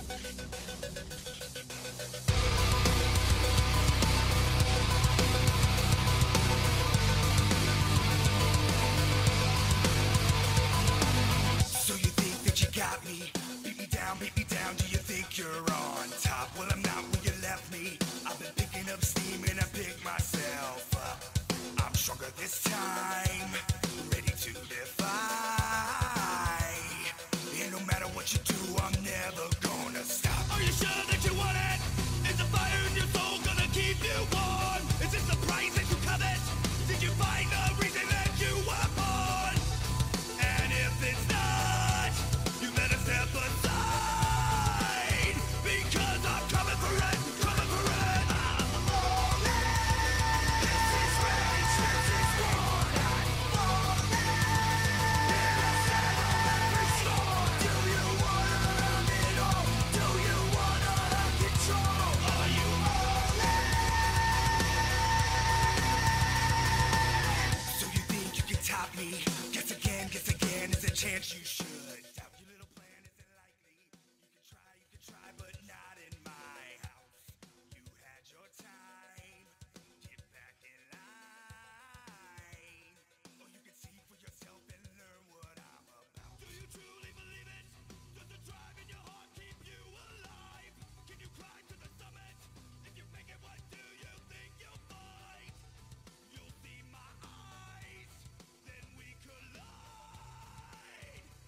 So you think that you got me? Beat me down, do you think you're on top? Well, I'm not where you left me. I've been picking up steam and I pick myself up. I'm stronger this time, ready to defy. And no matter what you do, I'm never gonna stop. Are you sure that you want it? Is the fire in your soul gonna keep you warm? Is this the price that you covet? Did you find the reason that you were born? And if it's not, you better step aside, because I'm coming for it, coming for it. I'm all in. This is rage, this is war. I'm all in. It'll settle every score. Do you wanna run it all? Do you wanna have control? Are you all in? So you think you can top me? Guess again, it's a chance you should. Doubt your little plan isn't likely. You can try, but not in my house. You had your time. Get back in line. Or you can see for yourself and learn what I'm about. Do you truly believe it? Does the drive in your heart keep you alive? Can you climb to the summit? If you make it, what do you think you'll find? You'll see my eyes, then we collide.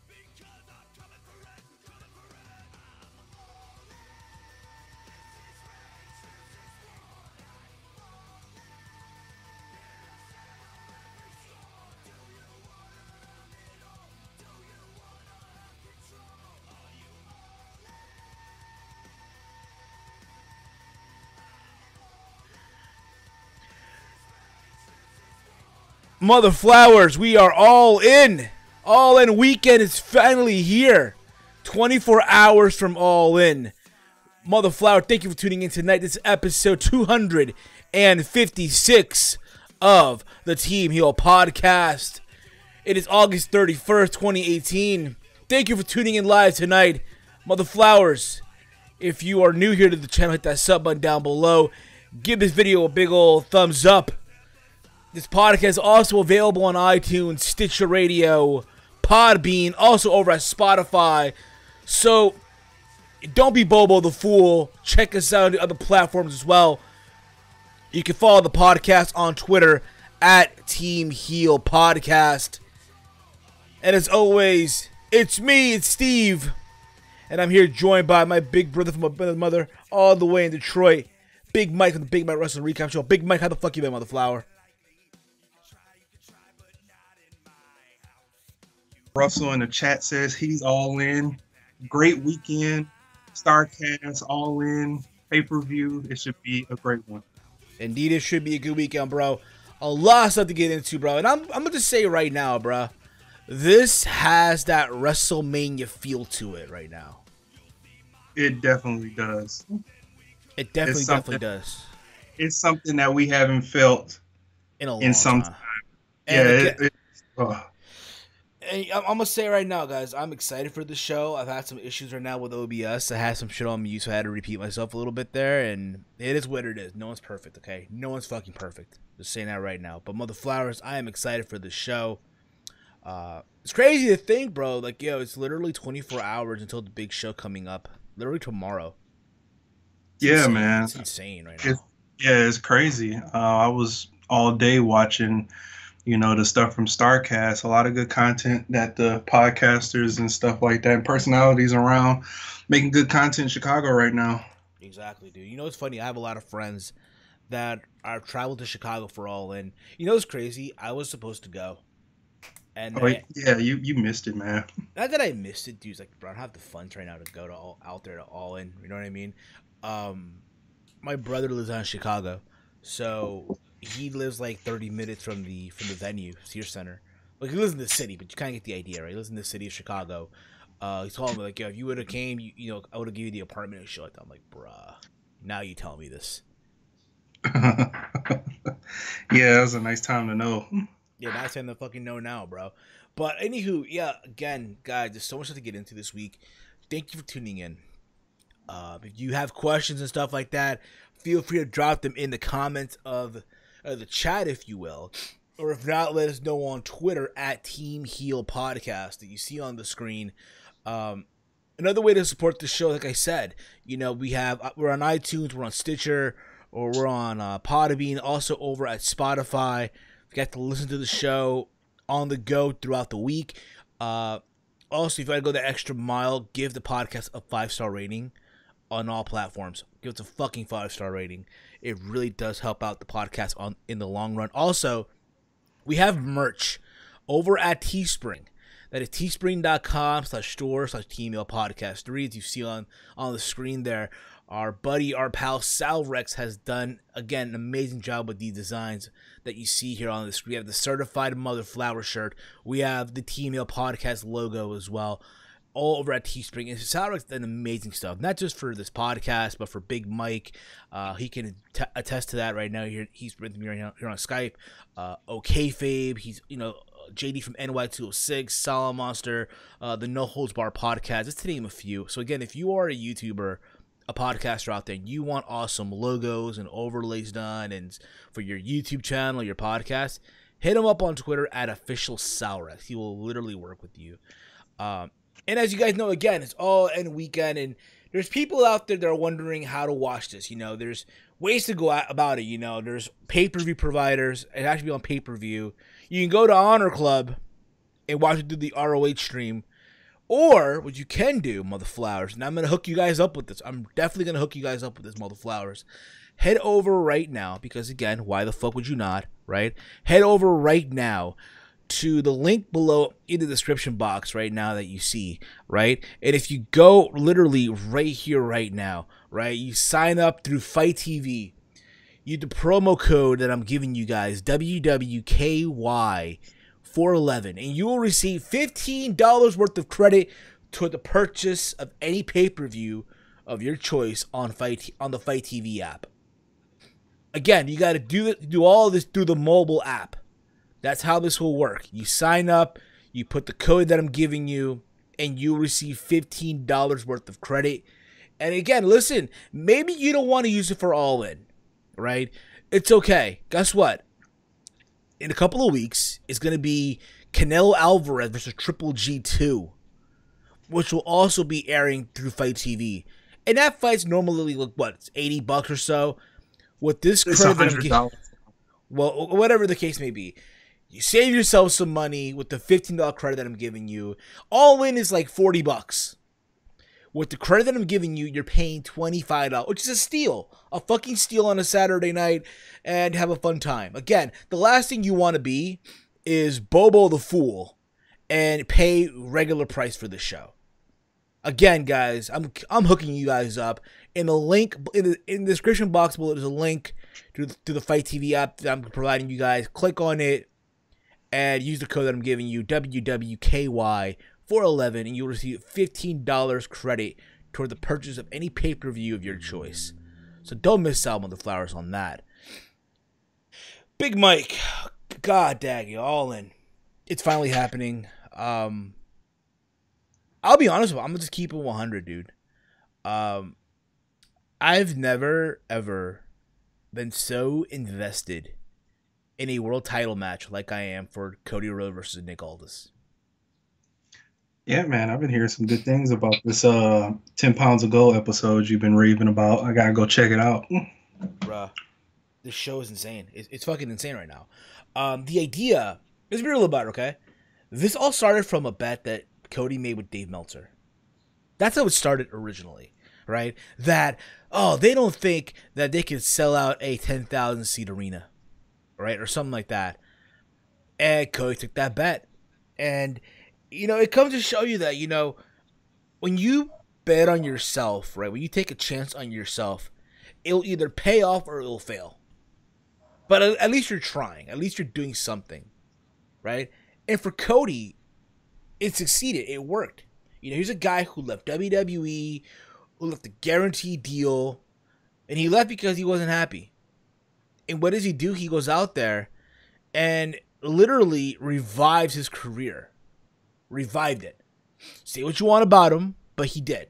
Because I'm coming for it, coming for it. I'm all in. This is rage, this is war. I'm all in. It'll settle every score. Do you wanna run it all? Do you wanna have control? Are you all in? Mother flowers, we are all in. All in weekend is finally here. 24 hours from all in. Mother flower, thank you for tuning in tonight. This is episode 256 of the Team Heal podcast. It is August 31st, 2018. Thank you for tuning in live tonight. Mother flowers, if you are new here to the channel, hit that sub button down below. Give this video a big old thumbs up. This podcast is also available on iTunes, Stitcher Radio, PODBEAN, also over at Spotify. So, don't be Bobo the Fool. Check us out on the other platforms as well. You can follow the podcast on Twitter at Team Heal Podcast. And as always, it's me, it's Steve. And I'm here joined by my big brother from my mother all the way in Detroit. Big Mike from the Big Mike Wrestling Recap Show. Big Mike, how the fuck you been, Mother Flower? Russell in the chat says he's all in. Great weekend. Starcast, all in. Pay-per-view. It should be a great one. Indeed, it should be a good weekend, bro. A lot of stuff to get into, bro. And I'm going to say right now, bro, this has that WrestleMania feel to it right now. It definitely does. It definitely does. It's something that we haven't felt in some time. Yeah, And I'm going to say right now, guys, I'm excited for the show. I've had some issues right now with OBS. I had some shit on mute, so I had to repeat myself a little bit there. And it is what it is. No one's perfect, okay? No one's fucking perfect. Just saying that right now. But Mother Flowers, I am excited for the show. It's crazy to think, bro. Like, yo, it's literally 24 hours until the big show coming up. Literally tomorrow. It's insane. Man. It's insane right now. It's crazy. I was all day watching the stuff from Starcast, a lot of good content that the podcasters and stuff like that, and personalities around making good content in Chicago right now. Exactly, dude. You know, it's funny. I have a lot of friends that are traveled to Chicago for All In. You know, it's crazy. I was supposed to go. And you missed it, man. Not that I missed it, dude. It's like, bro, I don't have the funds right now to go to out there to All In. You know what I mean? My brother lives out in Chicago, so he lives like 30 minutes from the venue, Sears Center. Like, he lives in the city, but you kind of get the idea, right? He lives in the city of Chicago. He told me, like, yo, if you would have came, I would have given you the apartment and shit like that. I'm like, bruh, now you tell me this. Yeah, that was a nice time to know. Yeah, nice time to fucking know now, bro. But anywho, yeah, again, guys, there's so much to get into this week. Thank you for tuning in. If you have questions and stuff like that, feel free to drop them in the comments of the chat, if you will. Or if not, let us know on Twitter at Team Heel Podcast that you see on the screen. Another way to support the show, like I said, we're on iTunes, we're on Stitcher, or we're on PODBEAN, also over at Spotify. You get to listen to the show on the go throughout the week. Also, if you want to go the extra mile, give the podcast a 5-star rating on all platforms. Give it a fucking 5-star rating. It really does help out the podcast in the long run. Also, we have merch over at Teespring. That is teespring.com/store/TeamHeelPodcast 3. As you see on the screen there, our pal Salrex has done, again, an amazing job with these designs that you see here on the screen. We have the certified Mother Flower shirt. We have the Team Heel Podcast logo as well, all over at Teespring. And Salrex done amazing stuff, not just for this podcast, but for Big Mike. He can attest to that right now. He's with me right now here on Skype. OKFabe, he's, JD from NY206, Solid Monster, the No Holds Bar podcast, just to name a few. So again, if you are a YouTuber, a podcaster out there, and you want awesome logos and overlays done and for your YouTube channel, your podcast, hit him up on Twitter at official Salrex. He will literally work with you. And as you guys know, again, it's all end weekend, and there's people out there that are wondering how to watch this. There's ways to go about it. There's pay-per-view providers. It has to be on pay-per-view. You can go to Honor Club and watch it through the ROH stream. Or what you can do, Mother Flowers, and I'm going to hook you guys up with this. I'm definitely going to hook you guys up with this, Mother Flowers. Head over right now, because again, why the fuck would you not, right? Head over right now to the link below in the description box right now that you see, right? And if you go literally right here right now, right, you sign up through Fight TV, use the promo code that I'm giving you guys, WWKY411, and you will receive $15 worth of credit toward the purchase of any pay-per-view of your choice on the Fight TV app. Again, you got to do all this through the mobile app. That's how this will work. You sign up, you put the code that I'm giving you, and you'll receive $15 worth of credit. And again, listen, maybe you don't want to use it for All In, right? It's okay. Guess what? In a couple of weeks, it's going to be Canelo Alvarez versus Triple G2, which will also be airing through Fight TV. And that fight's normally, it's $80 or so. With this credit, well, whatever the case may be, you save yourself some money with the $15 credit that I'm giving you. All in is like $40. With the credit that I'm giving you, you're paying $25, which is a steal. A fucking steal on a Saturday night, and have a fun time. Again, the last thing you want to be is Bobo the Fool and pay regular price for this show. Again, guys, I'm hooking you guys up. In the link in the description box below, there's a link to the Fight TV app that I'm providing you guys. Click on it and use the code that I'm giving you, WWKY411, and you'll receive $15 credit toward the purchase of any pay-per-view of your choice. So don't miss out on the flowers on that. Big Mike, god dang you, All In. It's finally happening. I'll be honest with you, I'm gonna just keep it 100, dude. I've never, ever been so invested in a world title match like I am for Cody Rhodes versus Nick Aldis. Yeah, man, I've been hearing some good things about this 10 Pounds of Gold episode you've been raving about. I gotta go check it out. Bruh, this show is insane. It's fucking insane right now. The idea, let's be real about it, okay? This all started from a bet that Cody made with Dave Meltzer. That's how it started originally, right? That, they don't think that they can sell out a 10,000 seat arena, right? Or something like that. And Cody took that bet. And, it comes to show you that, when you bet on yourself, right? When you take a chance on yourself, it'll either pay off or it'll fail. But at least you're trying. At least you're doing something, right? And for Cody, it succeeded. It worked. He's a guy who left WWE, who left a guaranteed deal, and he left because he wasn't happy. And what does he do? He goes out there and literally revives his career. Revived it. Say what you want about him, but he did.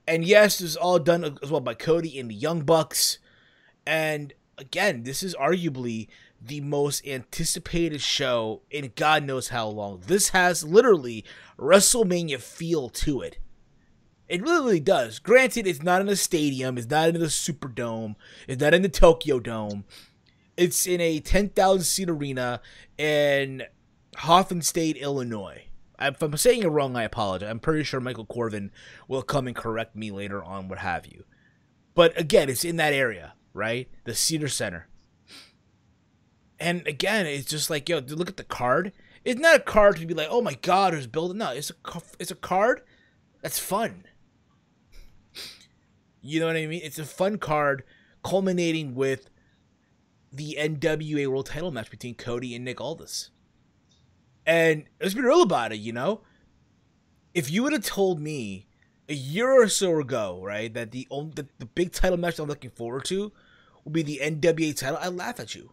And yes, this is all done as well by Cody and the Young Bucks. And again, this is arguably the most anticipated show in God knows how long. This has literally WrestleMania feel to it. It really does. Granted, it's not in a stadium. It's not in the Superdome. It's not in the Tokyo Dome. It's in a 10,000-seat arena in Hoffman State, Illinois. If I'm saying it wrong, I apologize. I'm pretty sure Michael Corvin will come and correct me later on, what have you. But again, it's in that area, right? The Cedar Center. And again, it's just like, yo, look at the card. It's not a card to be like, oh my God, who's building? No, it's a card that's fun. You know what I mean? It's a fun card culminating with the NWA World Title match between Cody and Nick Aldis. And let's be real about it, you know? If you would have told me a year or so ago, right, that the big title match I'm looking forward to will be the NWA title, I'd laugh at you.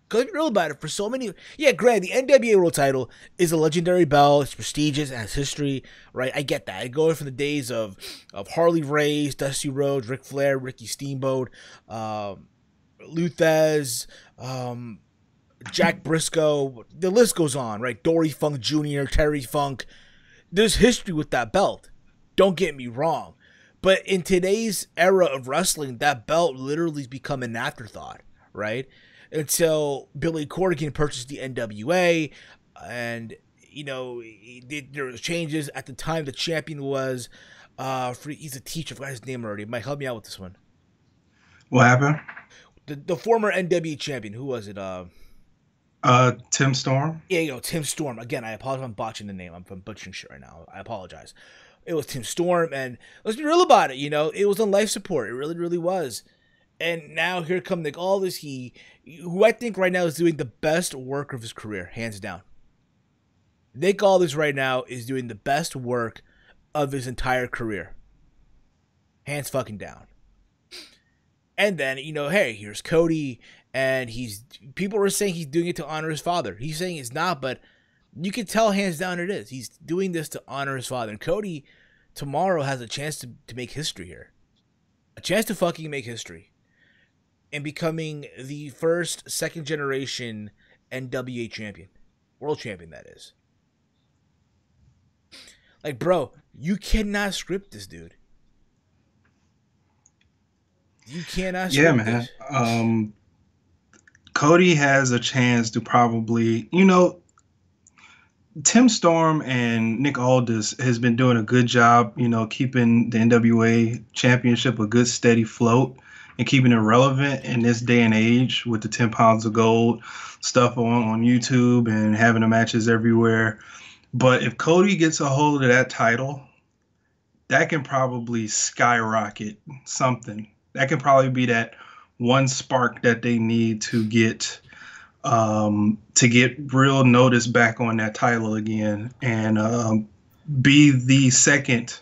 Because let's be real about it, for so many... Yeah, granted, the NWA World title is a legendary belt. It's prestigious. It has history, right? I get that. I go from the days of Harley Race, Dusty Rhodes, Ric Flair, Ricky Steamboat, Luthez, Jack Briscoe. The list goes on, right? Dory Funk Jr., Terry Funk. There's history with that belt. Don't get me wrong. But in today's era of wrestling, that belt literally has become an afterthought, right? Until Billy Corgan purchased the NWA, and, you know, there was changes. At the time, the champion was, he's a teacher, I forgot his name already. Mike, help me out with this one. What happened? The former NWA champion, who was it? Tim Storm? Yeah, you know, Tim Storm. Again, I apologize if I'm botching the name. I'm butchering shit right now. I apologize. It was Tim Storm, and let's be real about it, you know, it was on life support. It really, really was. And now here come Nick Aldis, who I think right now is doing the best work of his career, hands down. Nick Aldis right now is doing the best work of his entire career. Hands fucking down. And then, you know, hey, here's Cody, and people are saying he's doing it to honor his father. He's saying it's not, but you can tell hands down it is. He's doing this to honor his father. And Cody tomorrow has a chance to make history here. A chance to fucking make history. And becoming the first second generation NWA champion. World champion, that is. Like, bro, you cannot script this, dude. You cannot script this. Yeah, man. Cody has a chance to probably, you know, Tim Storm and Nick Aldis has been doing a good job, you know, keeping the NWA championship a good steady float. And keeping it relevant in this day and age with the 10 pounds of gold stuff on YouTube and having the matches everywhere. But if Cody gets a hold of that title, that can probably skyrocket something. That can probably be that one spark that they need to get real notice back on that title again and be the second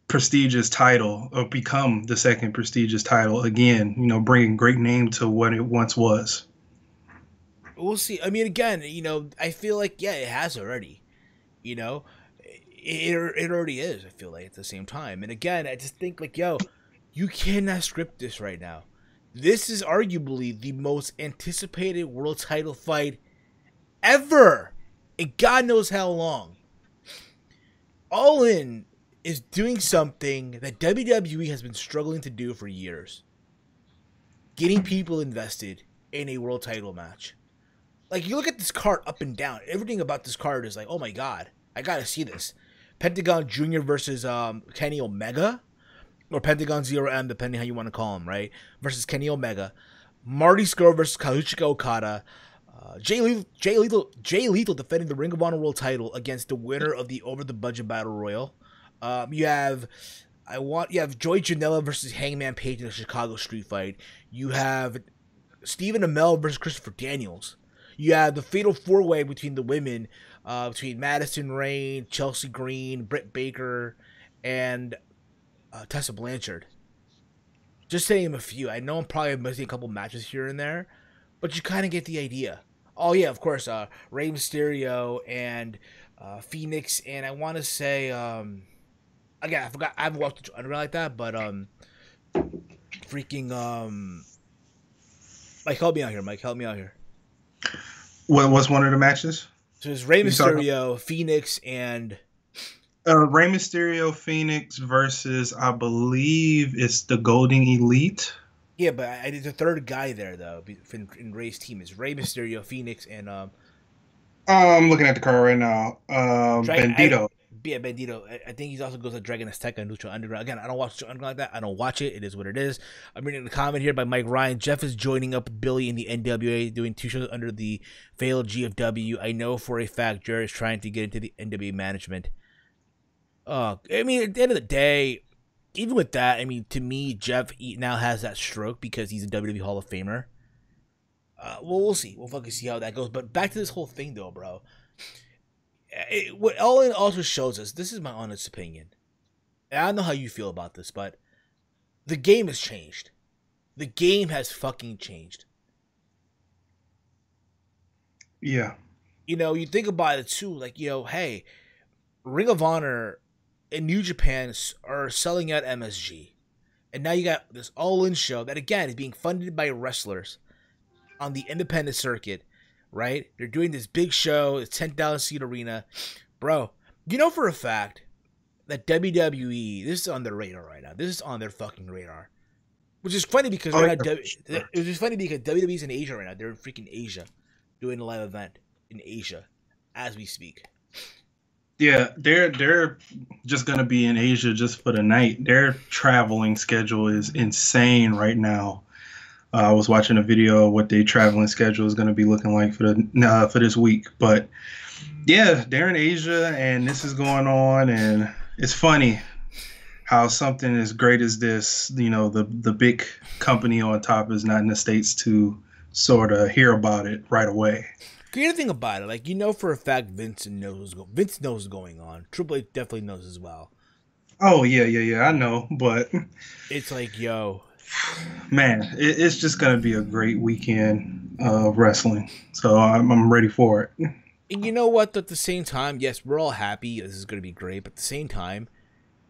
prestigious title, or become the second prestigious title again, you know, bringing great name to what it once was. We'll see. I mean, again, you know, I feel like, yeah, it has already, you know, it already is, I feel like, at the same time. And again, I just think, like, yo, you cannot script this right now. This is arguably the most anticipated world title fight ever, and God knows how long. All In is doing something that WWE has been struggling to do for years. Getting people invested in a world title match. Like, you look at this card up and down. Everything about this card is like, oh my God, I gotta see this. Pentagon Jr. versus Kenny Omega. Or Pentagon Zero M, depending how you want to call him, right? Versus Kenny Omega. Marty Scurll versus Kazuchika Okada. Jay Lethal defending the Ring of Honor World title against the winner of the Over the Budget Battle Royal. You have Joey Janela versus Hangman Page in a Chicago street fight. You have Stephen Amell versus Christopher Daniels. You have the Fatal 4-Way between the women, between Madison Rayne, Chelsea Green, Britt Baker, and Tessa Blanchard. Just to name a few. I know I'm probably missing a couple matches here and there, but you kind of get the idea. Oh yeah, of course, Rey Mysterio and Phoenix, and I want to say Again, I forgot. I haven't watched the Underground like that, but freaking Mike, help me out here. Mike, help me out here. What was one of the matches? So it's Rey Mysterio, Phoenix, and Rey Mysterio, Phoenix versus, I believe it's the Golden Elite. Yeah, but I did the third guy there though in Rey's team is Rey Mysterio, Phoenix, and I'm looking at the card right now. Bandito. Bandito. I think he also goes to Dragon Azteca and Lucha Underground. Again, I don't watch Lucha Underground like that. I don't watch it. It is what it is. I'm reading the comment here by Mike Ryan. Jeff is joining up with Billy in the NWA, doing 2 shows under the failed GFW. I know for a fact Jared is trying to get into the NWA management. I mean, at the end of the day, even with that, I mean, to me, Jeff now has that stroke because he's a WWE Hall of Famer. Well, we'll see. We'll fucking see how that goes. But back to this whole thing, though, bro. What all it also shows us, this is my honest opinion. And I don't know how you feel about this, but the game has changed. The game has fucking changed. Yeah. You know, you think about it too, like, you know, hey, Ring of Honor and New Japan are selling out MSG. And now you got this all-in show that, again, is being funded by wrestlers on the independent circuit, right? They're doing this big show, it's 10,000 seat arena. Bro, you know for a fact that WWE, this is on their radar right now. This is on their fucking radar. Which is funny because WWE's in Asia right now. They're in freaking Asia doing a live event in Asia as we speak. Yeah, they're just gonna be in Asia just for the night. Their traveling schedule is insane right now. I was watching a video of what their traveling schedule is gonna be looking like for this week. But yeah, they're in Asia and this is going on, and it's funny how something as great as this, you know, the big company on top is not in the States to sort of hear about it right away. The other thing about it, like, you know for a fact Vince knows what's going on. Triple H definitely knows as well. Oh, yeah, I know, but it's like, yo. Man, it's just going to be a great weekend of wrestling, so I'm ready for it. And you know what, at the same time, yes, we're all happy, this is going to be great, but at the same time,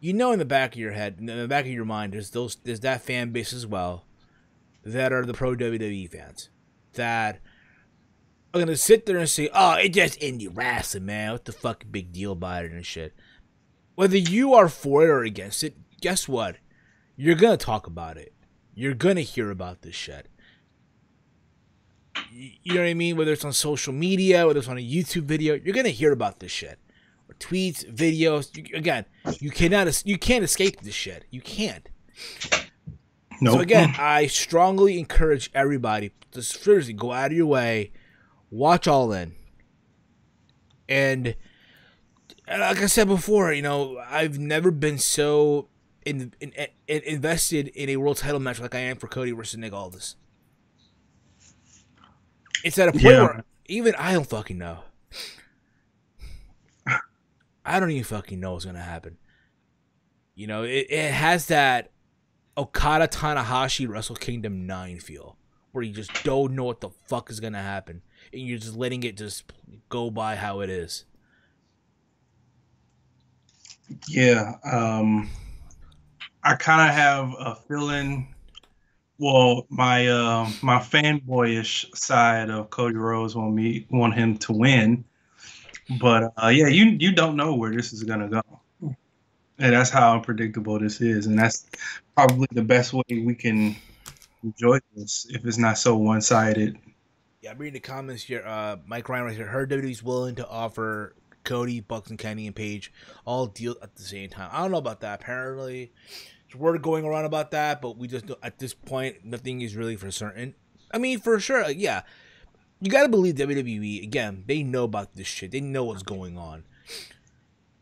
you know in the back of your head, in the back of your mind, there's that fan base as well that are the pro WWE fans that are going to sit there and say, oh, it's just indie wrestling, man. What the fucking big deal about it and shit. Whether you are for it or against it, guess what? You're going to talk about it. You're going to hear about this shit. You know what I mean? Whether it's on social media, whether it's on a YouTube video, you're going to hear about this shit. Or tweets, videos. You can't escape this shit. You can't. Nope. So again, I strongly encourage everybody to seriously go out of your way, watch All In. And like I said before, you know, I've never been so invested in a world title match like I am for Cody versus Nick Aldis. It's at a point where even I don't fucking know. I don't even fucking know what's going to happen. You know, it has that Okada Tanahashi Wrestle Kingdom 9 feel, where you just don't know what the fuck is going to happen. And you're just letting it just go by how it is. Yeah. I kind of have a feeling, well, my fanboyish side of Cody Rhodes want him to win. But yeah, you don't know where this is going to go. And that's how unpredictable this is. And that's probably the best way we can enjoy this if it's not so one-sided. Yeah, I'm reading the comments here. Mike Ryan right here. Heard WWE's willing to offer Cody, Bucks, and Kenny and Page all deal at the same time. I don't know about that. Apparently, there's word going around about that, but we just know at this point nothing is really for certain. I mean, for sure, yeah. You gotta believe WWE. Again, they know about this shit. They know what's going on,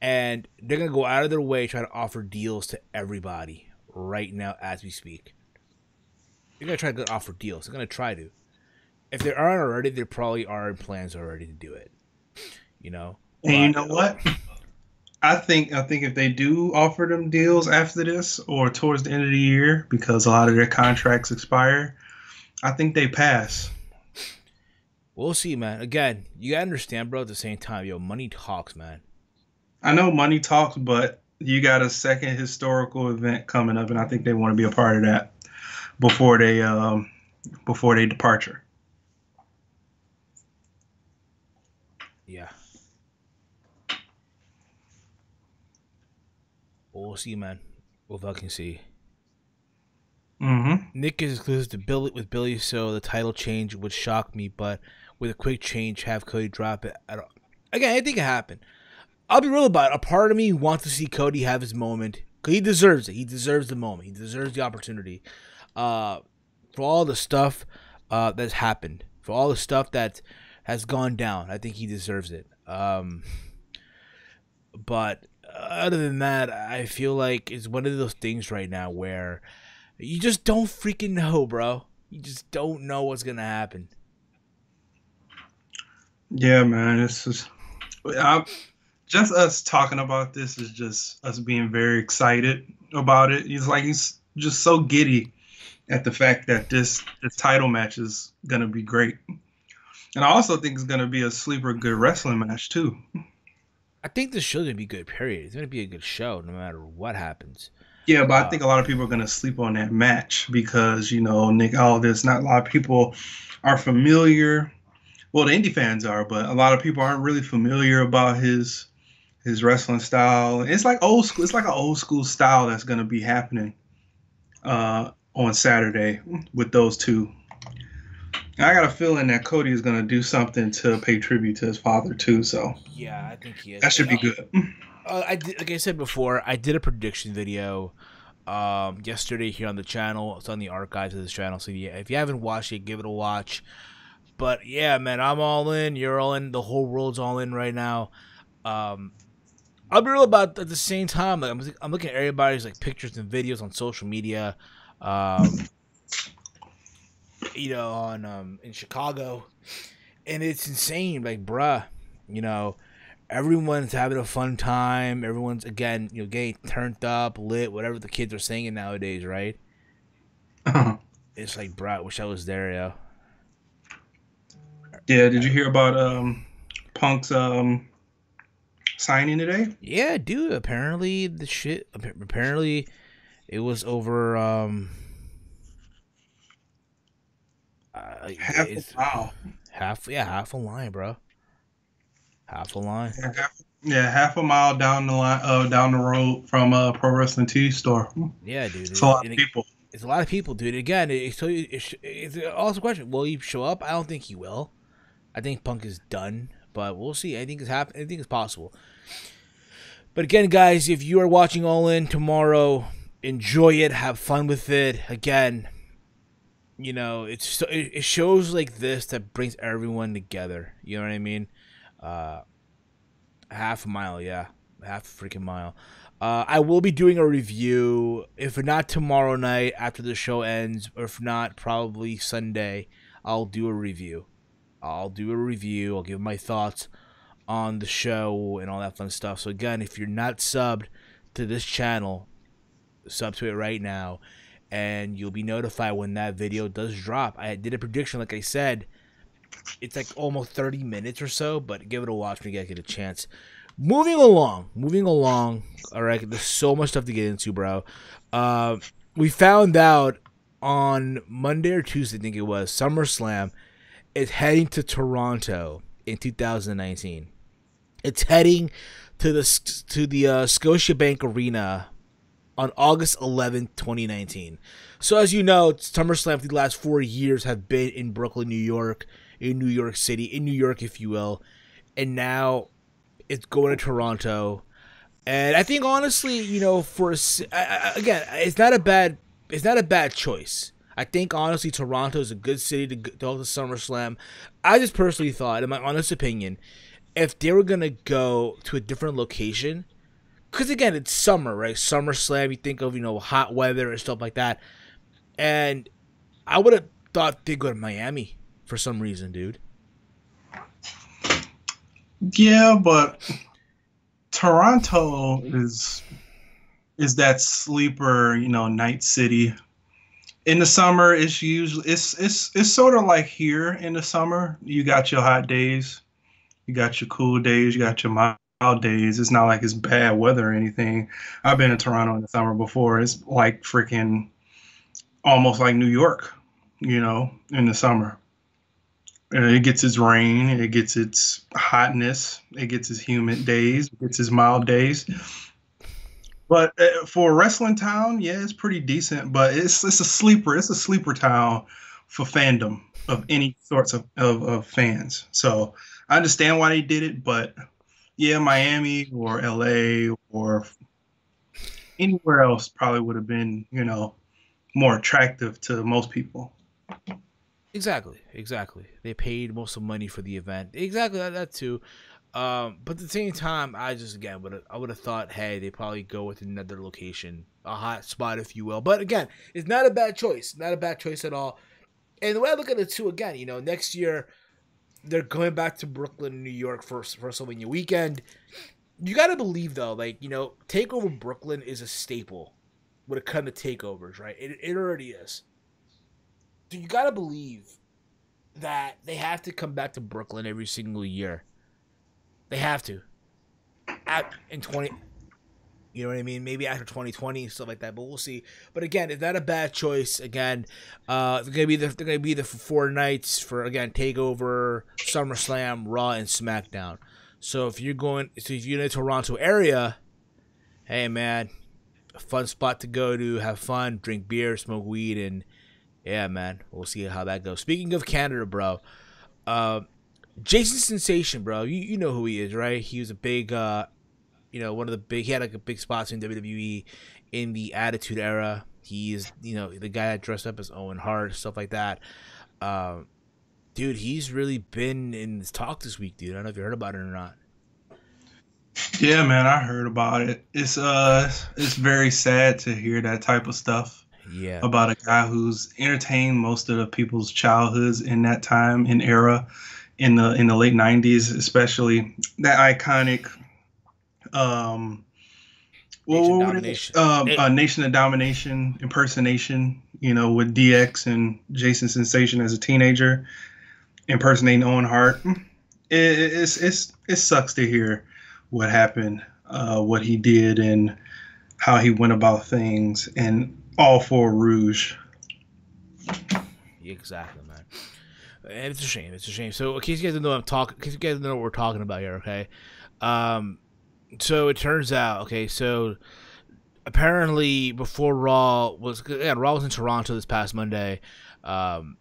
and they're gonna go out of their way try to offer deals to everybody right now as we speak. They're gonna try to offer deals. They're gonna try to. If they aren't already, there probably are plans already to do it. You know. And you know what? I think if they do offer them deals after this or towards the end of the year, because a lot of their contracts expire, I think they pass. We'll see, man. Again, you gotta understand, bro. At the same time, yo, money talks, man. I know money talks, but you got a second historical event coming up, and I think they want to be a part of that before they departure. Yeah. We'll see, man. We'll fucking see. Mm-hmm. Nick is exclusive to Billy with Billy, so the title change would shock me, but with a quick change, have Cody drop it. Again, I think it happened. I'll be real about it. A part of me wants to see Cody have his moment, because he deserves it. He deserves the moment. He deserves the opportunity. For all the stuff that's happened, for all the stuff that has gone down, I think he deserves it. But other than that, I feel like it's one of those things right now where you just don't freaking know, bro. You just don't know what's gonna happen. Yeah, man. Just us talking about this is just us being very excited about it. He's just so giddy at the fact that this title match is gonna be great, and I also think it's gonna be a sleeper good wrestling match too. I think this show's gonna be good. Period. It's gonna be a good show, no matter what happens. Yeah, but I think a lot of people are gonna sleep on that match because Nick Aldis. Not a lot of people are familiar. Well, the indie fans are, but a lot of people aren't really familiar about his wrestling style. It's like old school. It's like an old school style that's gonna be happening on Saturday with those two. And I got a feeling that Cody is gonna do something to pay tribute to his father too. So yeah, I think he is. That should be good. Like I said before, I did a prediction video yesterday here on the channel. It's on the archives of this channel. So yeah, if you haven't watched it, give it a watch. But yeah, man, I'm all in. You're all in. The whole world's all in right now. I'll be real about at the same time. Like I'm looking at everybody's like pictures and videos on social media. On in Chicago, and it's insane. Like, bruh, everyone's having a fun time. Everyone's again, getting turned up, lit, whatever the kids are saying nowadays, right? It's like, bruh, I wish I was there, yo. Yeah, did you hear about Punk's signing today? Yeah, dude. Apparently it was over. Half a mile. Half a line, bro. Half a line. Half a mile down the line, down the road from a Pro Wrestling T store. Yeah, dude. It's a lot of people. It's a lot of people, dude. Again, it's also a question. Will he show up? I don't think he will. I think Punk is done, but we'll see. I think it's happening. I think it's possible. But again, guys, if you are watching All In tomorrow, enjoy it. Have fun with it. Again, it shows like this that brings everyone together. You know what I mean? Half a mile, yeah. Half a freaking mile. I will be doing a review, if not tomorrow night after the show ends, or if not, probably Sunday, I'll do a review. I'll give my thoughts on the show and all that fun stuff. So again, if you're not subbed to this channel, sub to it right now, and you'll be notified when that video does drop. I did a prediction, like I said. It's like almost 30 minutes or so, but give it a watch when you guys get a chance. Moving along. All right, there's so much stuff to get into, bro. We found out on Monday or Tuesday, I think it was, SummerSlam is heading to Toronto in 2019. It's heading to the Scotiabank Arena on August 11th, 2019. So as you know, SummerSlam for the last 4 years have been in Brooklyn, New York, in New York City, in New York, if you will. And now it's going to Toronto. And I think, honestly, again, it's not a bad choice. I think, honestly, Toronto is a good city to go to SummerSlam. I just personally thought, in my honest opinion, if they were going to go to a different location, because, again, it's summer, right? SummerSlam, you think of, hot weather and stuff like that. And I would have thought they'd go to Miami for some reason, dude. Yeah, but Toronto is that sleeper, night city. In the summer, it's usually it's sort of like here in the summer. You got your hot days, you got your cool days, you got your mild days. It's not like it's bad weather or anything. I've been to Toronto in the summer before. It's like freaking almost like New York, in the summer. It gets its rain, it gets its hotness, it gets its humid days, it gets its mild days. But for a wrestling town, yeah, it's pretty decent. But it's a sleeper. It's a sleeper town for fandom of any sorts of fans. So I understand why they did it, but yeah, Miami or LA or anywhere else probably would have been, more attractive to most people. Exactly. They paid most of the money for the event. Exactly that too. But at the same time, I would have thought, hey, they probably go with another location, a hot spot, if you will. But again, it's not a bad choice. Not a bad choice at all. And the way I look at it too, again, next year they're going back to Brooklyn, New York for WrestleMania weekend. You got to believe though, Takeover Brooklyn is a staple when it comes to takeovers, right? It already is. So you got to believe that they have to come back to Brooklyn every single year. They have to. In 20, you know what I mean? Maybe after 2020 stuff like that, but we'll see. But again, it's not a bad choice. Again, they're gonna be there for 4 nights for Takeover, SummerSlam, Raw, and SmackDown. So if you're in the Toronto area, hey man, a fun spot to go to, have fun, drink beer, smoke weed, and yeah, man, we'll see how that goes. Speaking of Canada, bro, Jason Sensation, bro, you know who he is, right? He was a big, he had a big spots in WWE in the Attitude Era. He's, the guy that dressed up as Owen Hart, stuff like that. Dude, he's really been in this talk this week, dude. I don't know if you heard about it or not. Yeah, man, I heard about it. It's very sad to hear that type of stuff. Yeah. About a guy who's entertained most of the people's childhoods in that time and era, in the late '90s, especially that iconic Nation of Domination impersonation, with DX and Jason Sensation as a teenager impersonating Owen Hart. It sucks to hear what happened, what he did, and how he went about things, and all for Rouge. Exactly, man. And it's a shame. It's a shame. So, in case you guys know what we're talking about here, okay? So it turns out, okay, so apparently before Raw was in Toronto this past Monday, and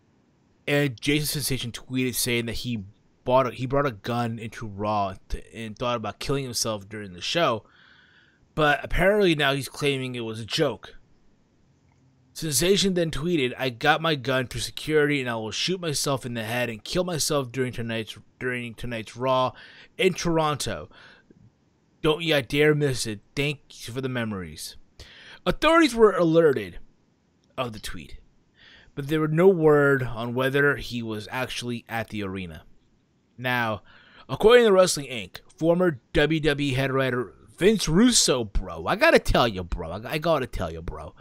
Jason Sensation tweeted saying that he brought a gun into Raw and thought about killing himself during the show, but apparently now he's claiming it was a joke. Sensation then tweeted, "I got my gun through security and I will shoot myself in the head and kill myself during tonight's Raw in Toronto. Don't ya dare miss it. Thank you for the memories." Authorities were alerted of the tweet, but there were no word on whether he was actually at the arena. Now, according to Wrestling Inc., former WWE head writer Vince Russo, bro, I gotta tell you, bro,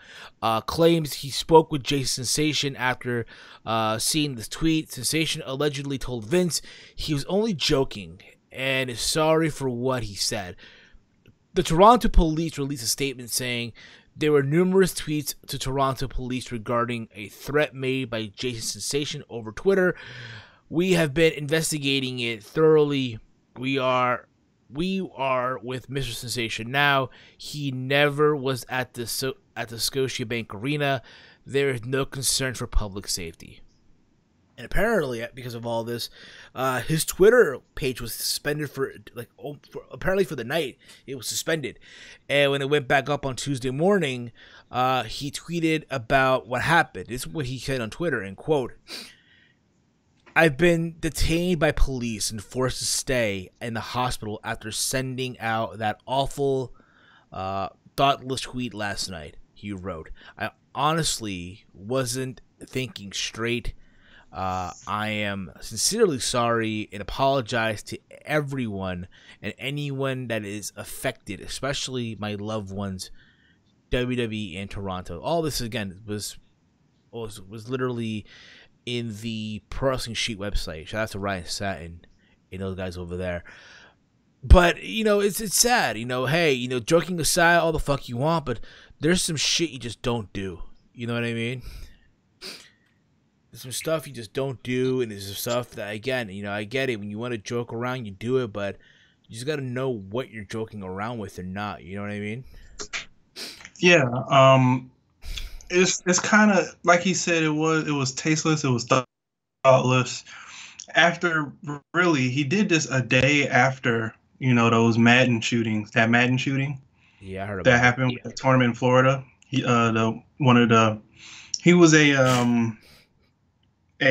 claims he spoke with Jason Sensation after seeing this tweet. Sensation allegedly told Vince he was only joking and is sorry for what he said. The Toronto police released a statement saying there were numerous tweets to Toronto police regarding a threat made by Jason Sensation over Twitter. "We have been investigating it thoroughly. We are with Mr. Sensation now. He never was at the Scotiabank Arena. There is no concern for public safety." And apparently, because of all this, his Twitter page was suspended for the night. It was suspended, and when it went back up on Tuesday morning, he tweeted about what happened. This is what he said on Twitter, and quote, "I've been detained by police and forced to stay in the hospital after sending out that awful, thoughtless tweet last night," he wrote. "I honestly wasn't thinking straight. I am sincerely sorry and apologize to everyone and anyone that is affected, especially my loved ones, WWE and Toronto." All this, again, was literally in the Pro Wrestling Sheet website. Shout out to Ryan Satin and those guys over there. But, it's sad. Hey, joking aside, all the fuck you want, but there's some shit you just don't do. You know what I mean? There's some stuff you just don't do, and there's some stuff that, again, I get it. When you want to joke around, you do it, but you just got to know what you're joking around with or not. You know what I mean? Yeah. It's kind of like he said. It was tasteless. It was thoughtless. After really, he did this a day after those Madden shootings. That Madden shooting. Yeah, I heard about that happened with the tournament in Florida. He was a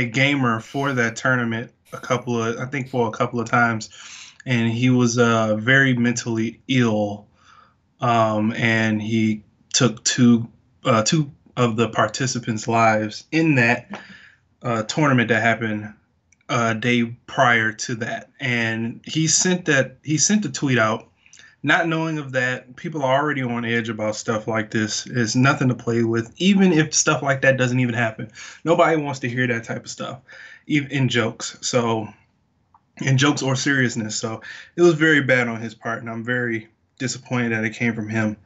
gamer for that tournament for a couple of times, and he was very mentally ill, and he took two of the participants' lives in that tournament that happened a day prior to that. And he sent the tweet out, not knowing of that. People are already on edge about stuff like this. It's nothing to play with, even if stuff like that doesn't even happen. Nobody wants to hear that type of stuff, even in jokes. So, in jokes or seriousness. So, it was very bad on his part, and I'm very disappointed that it came from him,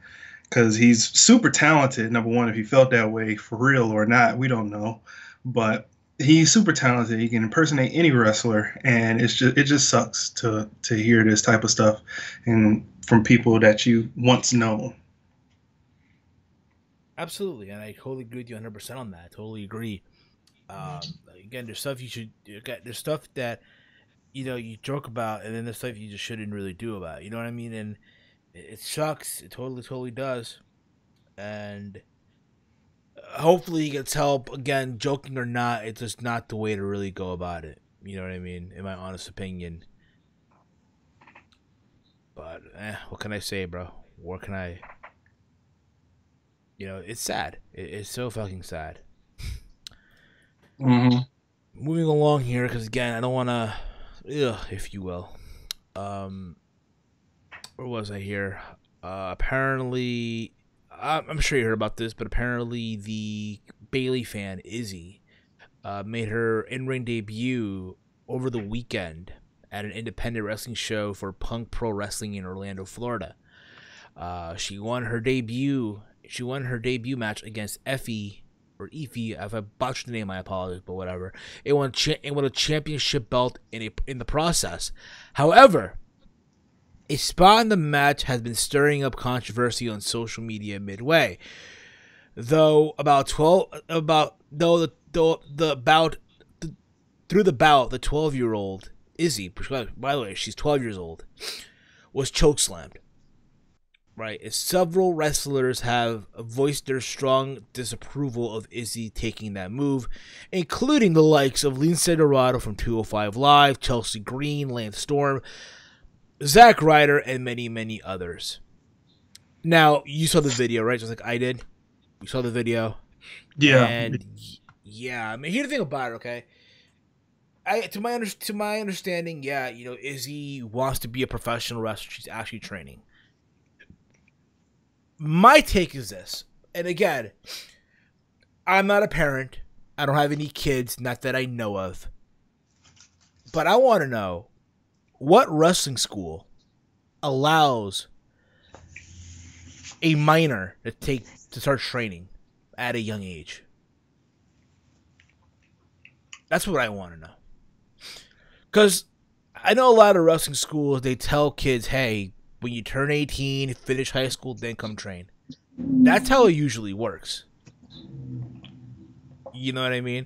because he's super talented. Number one, if he felt that way for real or not, we don't know. But he's super talented. He can impersonate any wrestler, and it just sucks to hear this type of stuff and from people that you once know. Absolutely, and I totally agree with you 100% on that. I totally agree. Again, there's stuff there's stuff that you joke about, and then there's stuff you just shouldn't really do about. You know what I mean? And it sucks. It totally does. And hopefully he gets help. Again, joking or not, it's just not the way to really go about it. You know what I mean? In my honest opinion. But, what can I say, bro? What can I... it's sad. It's so fucking sad. Mm-hmm. Moving along here, because, again, I don't want to... if you will. Where was I here? Apparently... I'm sure you heard about this, but apparently the Bayley fan, Izzy, made her in-ring debut over the weekend at an independent wrestling show for Punk Pro Wrestling in Orlando, Florida. She won her debut match against Effie, or Ify. If I botched the name, I apologize, but whatever. It won a championship belt in the process. However, a spot in the match has been stirring up controversy on social media midway. Through the bout, the 12-year-old Izzy, by the way, she's 12 years old, was chokeslammed. Right, as several wrestlers have voiced their strong disapproval of Izzy taking that move, including the likes of Lindsay Dorado from 205 Live, Chelsea Green, Lance Storm, Zack Ryder, and many, many others. Now, you saw the video, right? Just like I did. You saw the video. Yeah. And yeah, I mean, here's the thing about it, okay? To my understanding, yeah, Izzy wants to be a professional wrestler. She's actually training. My take is this, and again, I'm not a parent. I don't have any kids, not that I know of. But I want to know, what wrestling school allows a minor to start training at a young age? That's what I want to know. Because I know a lot of wrestling schools, they tell kids, hey, when you turn 18, finish high school, then come train. That's how it usually works. You know what I mean?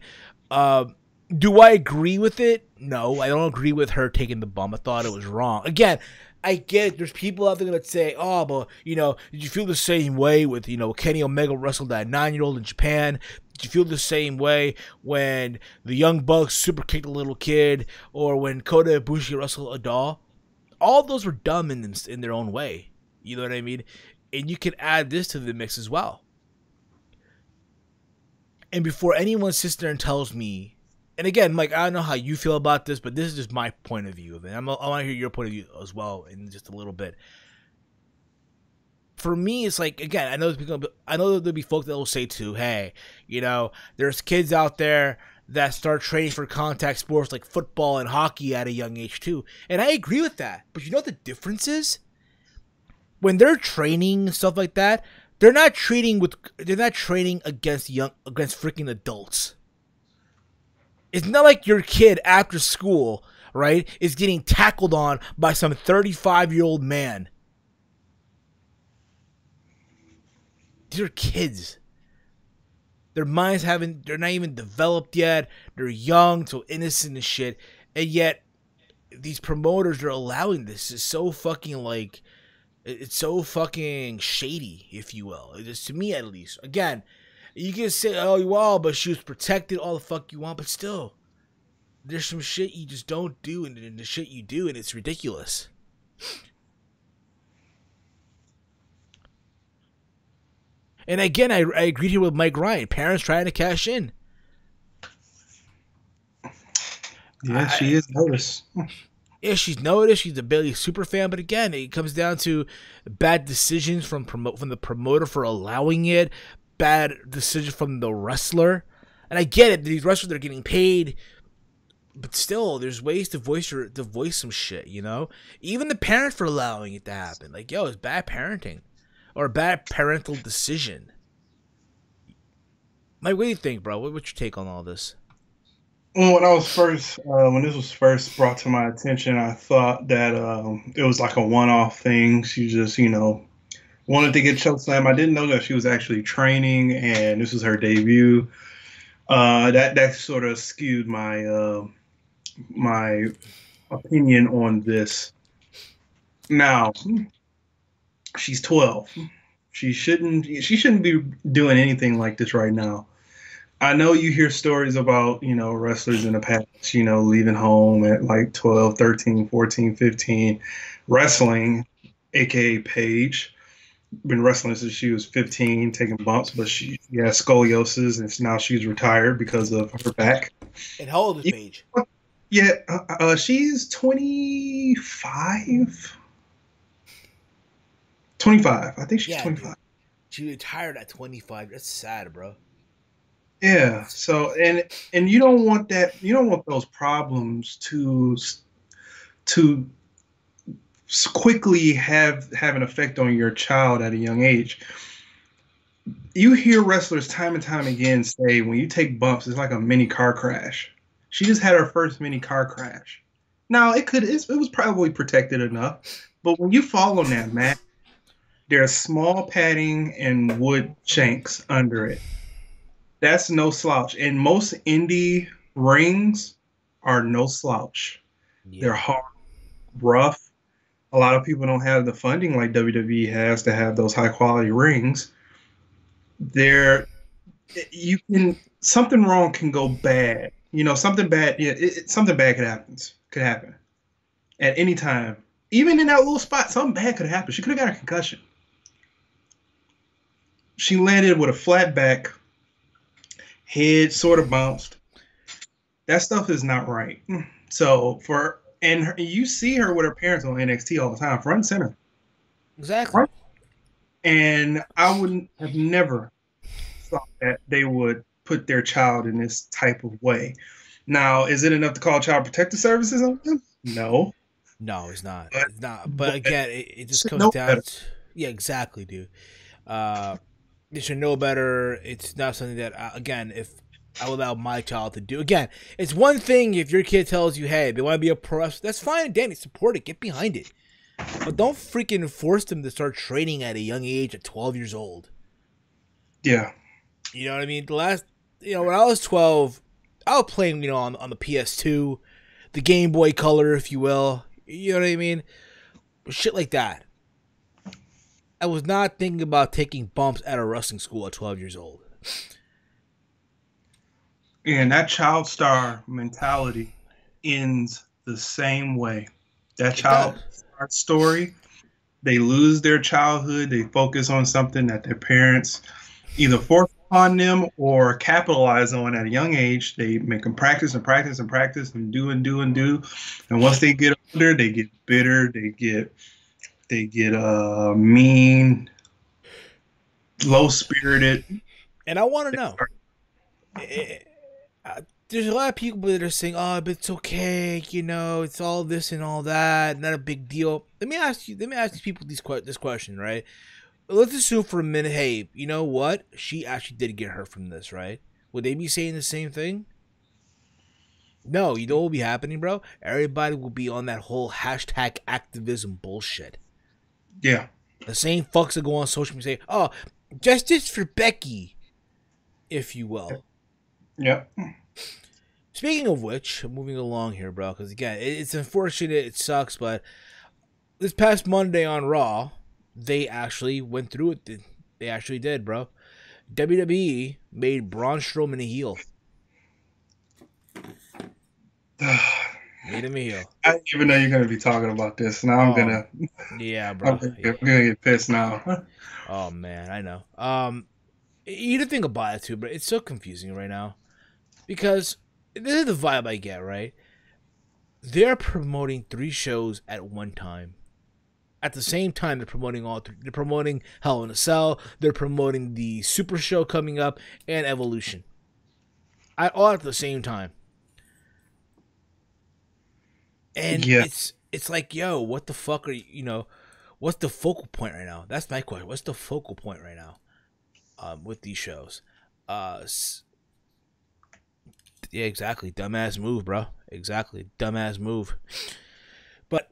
Do I agree with it? No, I don't agree with her taking the bump. I thought it was wrong. Again, I get it. There's people out there that say, oh, but, did you feel the same way with, Kenny Omega wrestled that 9-year-old in Japan? Did you feel the same way when the Young Bucks super kicked a little kid, or when Kota Ibushi wrestled a doll? All those were dumb in their own way. You know what I mean? And you can add this to the mix as well. And before anyone sits there and tells me, and again, Mike, I don't know how you feel about this, but this is just my point of view of it. I want to hear your point of view as well in just a little bit. For me, it's like, again, I know there'll be folks that will say too, hey, there's kids out there that start training for contact sports like football and hockey at a young age too. And I agree with that. But you know what the difference is? When they're training and stuff like that, they're not training against freaking adults. It's not like your kid after school, right, is getting tackled on by some 35-year-old man. These are kids. Their minds they're not even developed yet. They're young, so innocent and shit. And yet, these promoters are allowing this. It's so fucking it's so fucking shady, if you will. It is, to me at least. Again, you can say, oh, well, but she was protected, all the fuck you want, but still, there's some shit you just don't do, and the shit you do, and it's ridiculous. And again, I agree here with Mike Ryan. Parents trying to cash in. Yeah, she is noticed. Yeah, she's noticed. She's a Bailey super fan. But again, it comes down to bad decisions from the promoter for allowing it. Bad decision from the wrestler. And I get it. These wrestlers are getting paid. But still, there's ways to voice some shit, you know? Even the parents for allowing it to happen. Like, yo, it's bad parenting. Or a bad parental decision. Mike, what do you think, bro? What's your take on all this? When this was first brought to my attention, I thought that it was like a one-off thing. She just, wanted to get chokeslam. I didn't know that she was actually training, and this was her debut. That sort of skewed my my opinion on this. Now, she's 12. She shouldn't be doing anything like this right now. I know you hear stories about, wrestlers in the past, leaving home at like 12, 13, 14, 15, wrestling, aka Paige. Been wrestling since she was 15, taking bumps, but she has scoliosis, and now she's retired because of her back. And how old is Paige? Yeah, she's 25. 25. I think she's 25. Dude. She retired at 25. That's sad, bro. Yeah. So and you don't want that. You don't want those problems to quickly have an effect on your child at a young age. You hear wrestlers time and time again say, when you take bumps, it's like a mini car crash. She just had her first mini car crash. Now it was probably protected enough, but when you fall on that mat, there's small padding and wood shanks under it. That's no slouch. And most indie rings are no slouch. Yeah. They're hard, rough. A lot of people don't have the funding like WWE has to have those high quality rings. Something wrong can go bad. Something bad. Yeah, something bad could happen at any time. Even in that little spot, something bad could happen. She could have got a concussion. She landed with a flat back, head sort of bounced. That stuff is not right. So you see her with her parents on NXT all the time, front and center. Exactly. Right? And I wouldn't have never thought that they would put their child in this type of way. Now, is it enough to call Child Protective Services on them? No. No, it's not. It's not. But again, it just comes down to... Yeah, exactly, dude. They should know better. It's not something that, again, if I would allow my child to do. Again, it's one thing if your kid tells you, hey, they want to be a pro wrestler. That's fine, Danny. Support it. Get behind it. But don't freaking force them to start training at a young age at 12 years old. Yeah. You know what I mean? When I was 12, I was playing, on the PS2, the Game Boy Color, if you will. You know what I mean? Shit like that. I was not thinking about taking bumps at a wrestling school at 12 years old. And that child star mentality ends the same way. That child star story, they lose their childhood. They focus on something that their parents either force upon them or capitalize on at a young age. They make them practice and practice and practice and do and do and do. And once they get older, they get bitter. They get mean, low-spirited. And I want to know, there's a lot of people that are saying, "Oh, but it's okay, you know, it's all this and all that, not a big deal." Let me ask these people this question, right? Let's assume for a minute, hey, you know what? She actually did get hurt from this, right? Would they be saying the same thing? No, you know what will be happening, bro? Everybody will be on that whole hashtag activism bullshit. Yeah. The same fucks that go on social media say, "Oh, justice for Becky," if you will. Yep. Speaking of which, moving along here, bro, because again, it's unfortunate, it sucks, but this past Monday on Raw, they actually went through it. They actually did, bro. WWE made Braun Strowman a heel. Made him a heel. I didn't even know you're gonna be talking about this. Now Yeah, bro. I'm gonna get pissed now. Oh man, I know. You to think about it too, but it's so confusing right now because this is the vibe I get. Right, they're promoting 3 shows at one time. At the same time, they're promoting all 3. They're promoting Hell in a Cell. They're promoting the Super Show coming up and Evolution. All at the same time. And Yeah. it's like, yo, what the fuck are you know? What's the focal point right now? That's my question. What's the focal point right now? With these shows, yeah, exactly. Dumbass move, bro. Exactly, dumbass move. But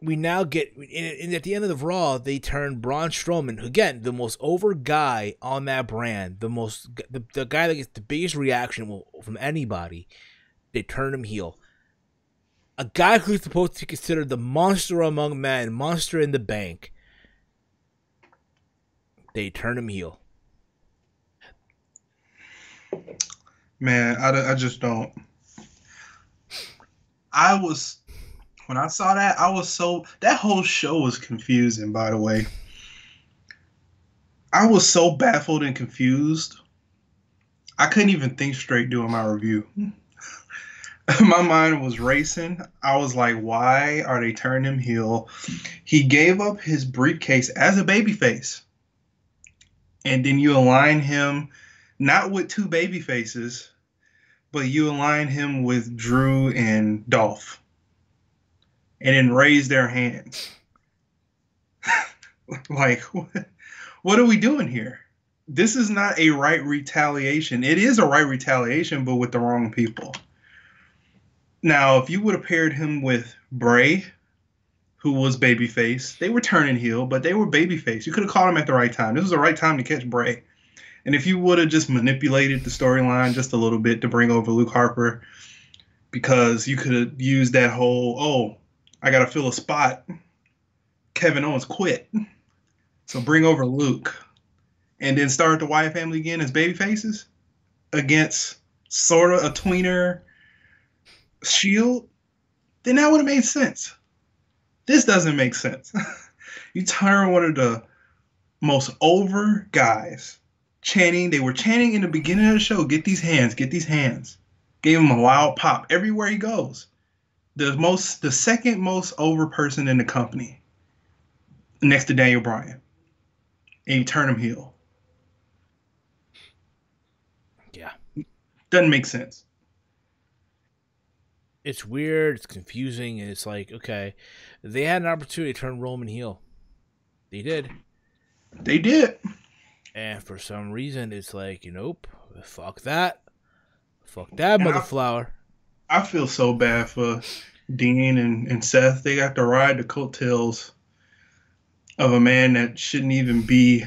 we now get, and at the end of the Raw, they turn Braun Strowman, again, the most over guy on that brand, the guy that gets the biggest reaction from anybody. They turn him heel. A guy who's supposed to be considered the monster among men, monster in the bank. They turn him heel. Man, I just don't. When I saw that, that whole show was confusing, by the way. I was so baffled and confused. I couldn't even think straight doing my review. My mind was racing. I was like, why are they turning him heel? He gave up his briefcase as a babyface. And then you align him not with 2 baby faces, but you align him with Drew and Dolph. And then raise their hands. Like, what are we doing here? This is not a right retaliation. It is a right retaliation, but with the wrong people. Now, if you would have paired him with Bray, who was babyface, they were turning heel, but they were babyface. You could have caught him at the right time. This was the right time to catch Bray. And if you would have just manipulated the storyline just a little bit to bring over Luke Harper, because you could have used that whole, oh, I got to fill a spot. Kevin Owens quit. So bring over Luke. And then start the Wyatt family again as babyfaces against sort of a tweener Shield, then that would have made sense. This doesn't make sense. You turn one of the most over guys chanting. They were chanting in the beginning of the show, "Get these hands, get these hands." Gave him a loud pop everywhere he goes. The second most over person in the company, next to Daniel Bryan, and you turn him heel. Yeah, doesn't make sense. It's weird, it's confusing, and it's like, okay, they had an opportunity to turn Roman heel. They did. They did. And for some reason, it's like, nope, fuck that. Fuck that, mother flower. I feel so bad for Dean and Seth. They got to ride the coattails of a man that shouldn't even be,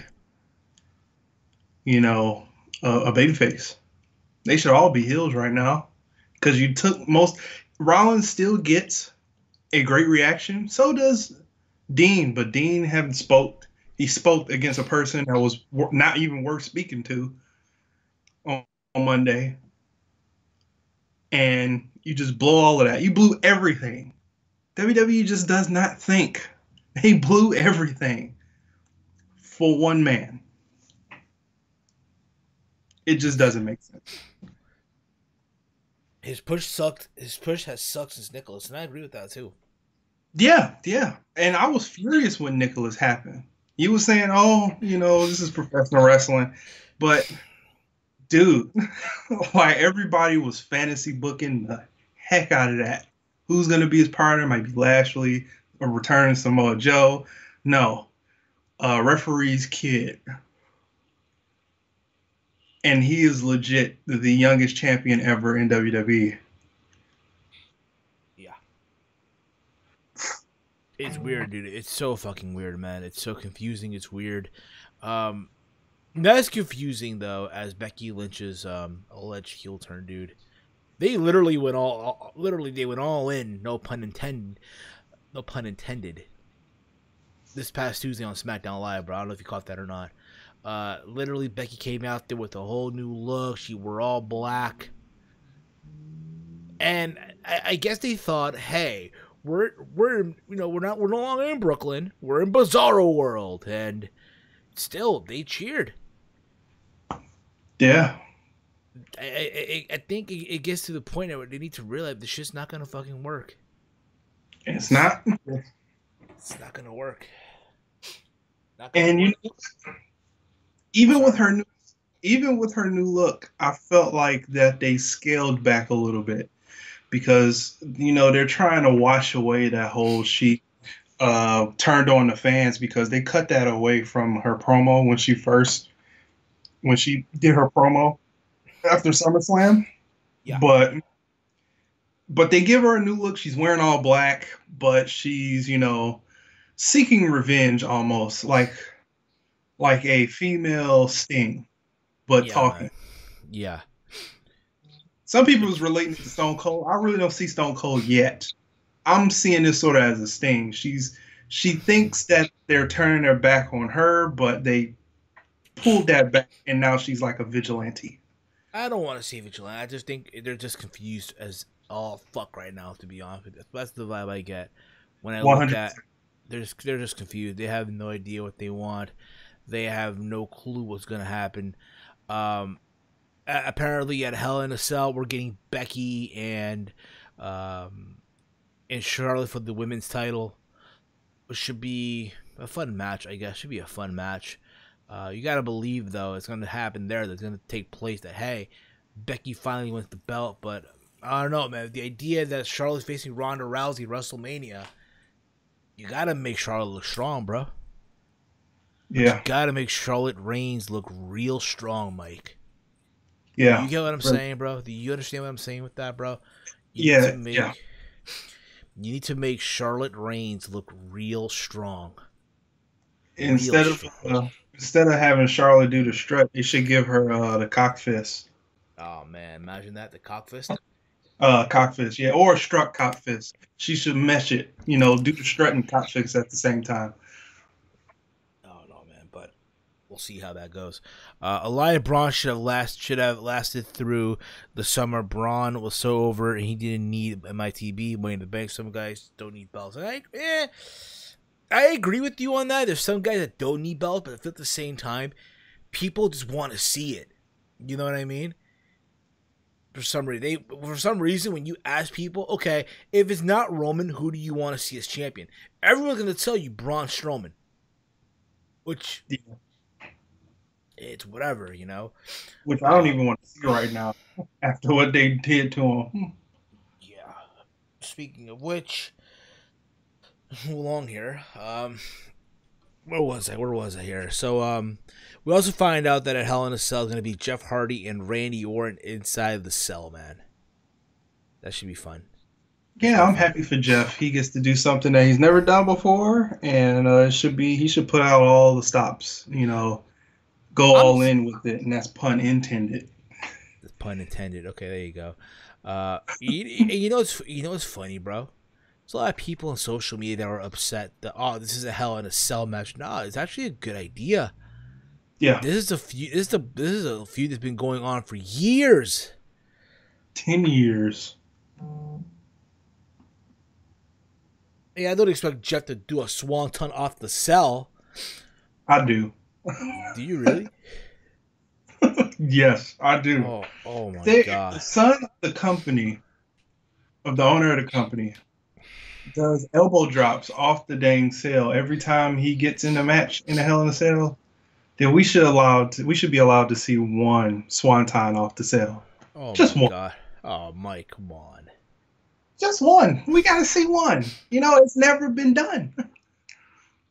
a babyface. They should all be heels right now. Because you took Rollins still gets a great reaction. So does Dean. But Dean haven't spoke. He spoke against a person that was not even worth speaking to on Monday. And you just blow all of that. You blew everything. WWE just does not think. They blew everything for one man. It just doesn't make sense. His push sucked. His push has sucked since Nicholas, and I agree with that too. Yeah. And I was furious when Nicholas happened. He was saying, "Oh, this is professional wrestling," but dude, like everybody was fantasy booking the heck out of that. Who's gonna be his partner? Might be Lashley or returning Samoa Joe. No, referee's kid, and he is legit the youngest champion ever in WWE. Yeah. It's weird, dude. It's so fucking weird, man. It's so confusing. It's weird. Not as confusing though as Becky Lynch's alleged heel turn, dude. They literally went they went all in. No pun intended. No pun intended. This past Tuesday on SmackDown Live, bro. I don't know if you caught that or not. Literally, Becky came out there with a whole new look. She wore all black, and I guess they thought, hey, we're no longer in Brooklyn. We're in Bizarro World, and still they cheered. Yeah. I think it gets to the point where they need to realize this shit's not gonna fucking work. It's not. It's not gonna work. And you know, even with her new look, I felt like that they scaled back a little bit because they're trying to wash away that whole she turned on the fans because they cut that away from her promo when she did her promo after SummerSlam. Yeah. But they give her a new look. She's wearing all black, but she's, seeking revenge almost like a female Sting, but talking. Man. Yeah. Some people was relating to Stone Cold. I really don't see Stone Cold yet. I'm seeing this sort of as a Sting. She thinks that they're turning their back on her, but they pulled that back, and now she's like a vigilante. I don't want to say vigilante. I just think they're just confused as all fuck right now, to be honest with you. That's the vibe I get when I 100%. Look at. They're just confused. They have no idea what they want. They have no clue what's gonna happen. Apparently, at Hell in a Cell, we're getting Becky and Charlotte for the women's title. It should be a fun match, I guess. Should be a fun match. You gotta believe though it's gonna happen there. That's gonna take place. That hey, Becky finally wins the belt, but I don't know, man. The idea that Charlotte's facing Ronda Rousey WrestleMania, you gotta make Charlotte look strong, bro. Yeah. You gotta make Charlotte Reigns look real strong, Mike. Yeah. You get what I'm saying, bro? Do you understand what I'm saying with that, bro? You need to make Charlotte Reigns look real strong. Instead of having Charlotte do the strut, they should give her the cock fist. Oh man, imagine that, the cock fist. Cock fist, yeah, or a struck cock fist. She should mesh it, do the strut and cock fist at the same time. Oh no, man, but we'll see how that goes. Elias Braun should have lasted through the summer. Braun was so over, and he didn't need MITB, Money in the Bank. Some guys don't need belts. I agree with you on that. There's some guys that don't need belts, but at the same time, people just want to see it. You know what I mean? For some reason, when you ask people, okay, if it's not Roman, who do you want to see as champion? Everyone's going to tell you Braun Strowman. Which, it's whatever, Which I don't even want to see right now after what they did to him. Yeah. Speaking of which, move along here. Where was I here? So, we also find out that at Hell in a Cell is going to be Jeff Hardy and Randy Orton inside the cell, man. That should be fun. Yeah, I'm happy for Jeff. He gets to do something that he's never done before, and he should put out all the stops. Go all in with it, and that's pun intended. Pun intended. Okay, there you go. You know what's funny, bro? There's a lot of people on social media that were upset that this is a Hell in a Cell match. No, it's actually a good idea. Yeah, this is a feud that's been going on for years. 10 years. Yeah, I don't expect Jeff to do a swanton off the cell. I do. Do you really? Yes, I do. Oh my God. The son of the company, of the owner of the company, does elbow drops off the dang cell every time he gets in a match in a Hell in a Cell. then we should be allowed to see one Swanton off the sail. Oh Just my one. god. Oh, Mike, come on. Just one. We gotta see one. It's never been done.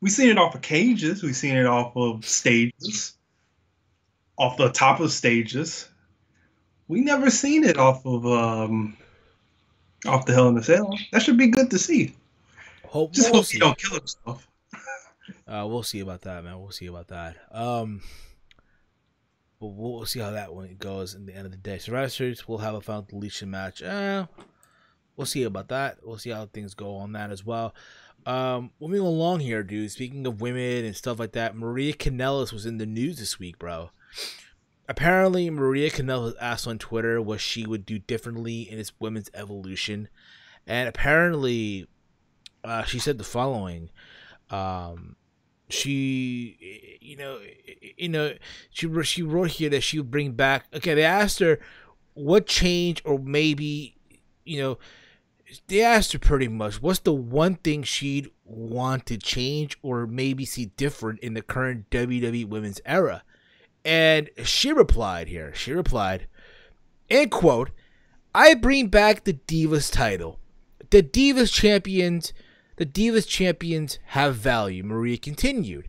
We've seen it off of cages. We've seen it off of stages, off the top of stages. We never seen it off the Hell in a Cell. That should be good to see. Just hope he don't kill himself. We'll see about that, man. We'll see about that. But we'll see how that one goes in the end of the day. Survivor Series will have a final deletion match. We'll see about that. We'll see how things go on that as well. Moving along here, dude. Speaking of women and stuff like that, Maria Kanellis was in the news this week, bro. Apparently, Maria Kanellis was asked on Twitter what she would do differently in its women's evolution, and apparently, she said the following. She wrote here that she would bring back. Okay, they asked her what changed, or maybe, they asked her pretty much what's the one thing she'd want to change or maybe see different in the current WWE Women's era. And she replied here. She replied, and quote, "I bring back the Divas title. The Divas champions have value," Maria continued.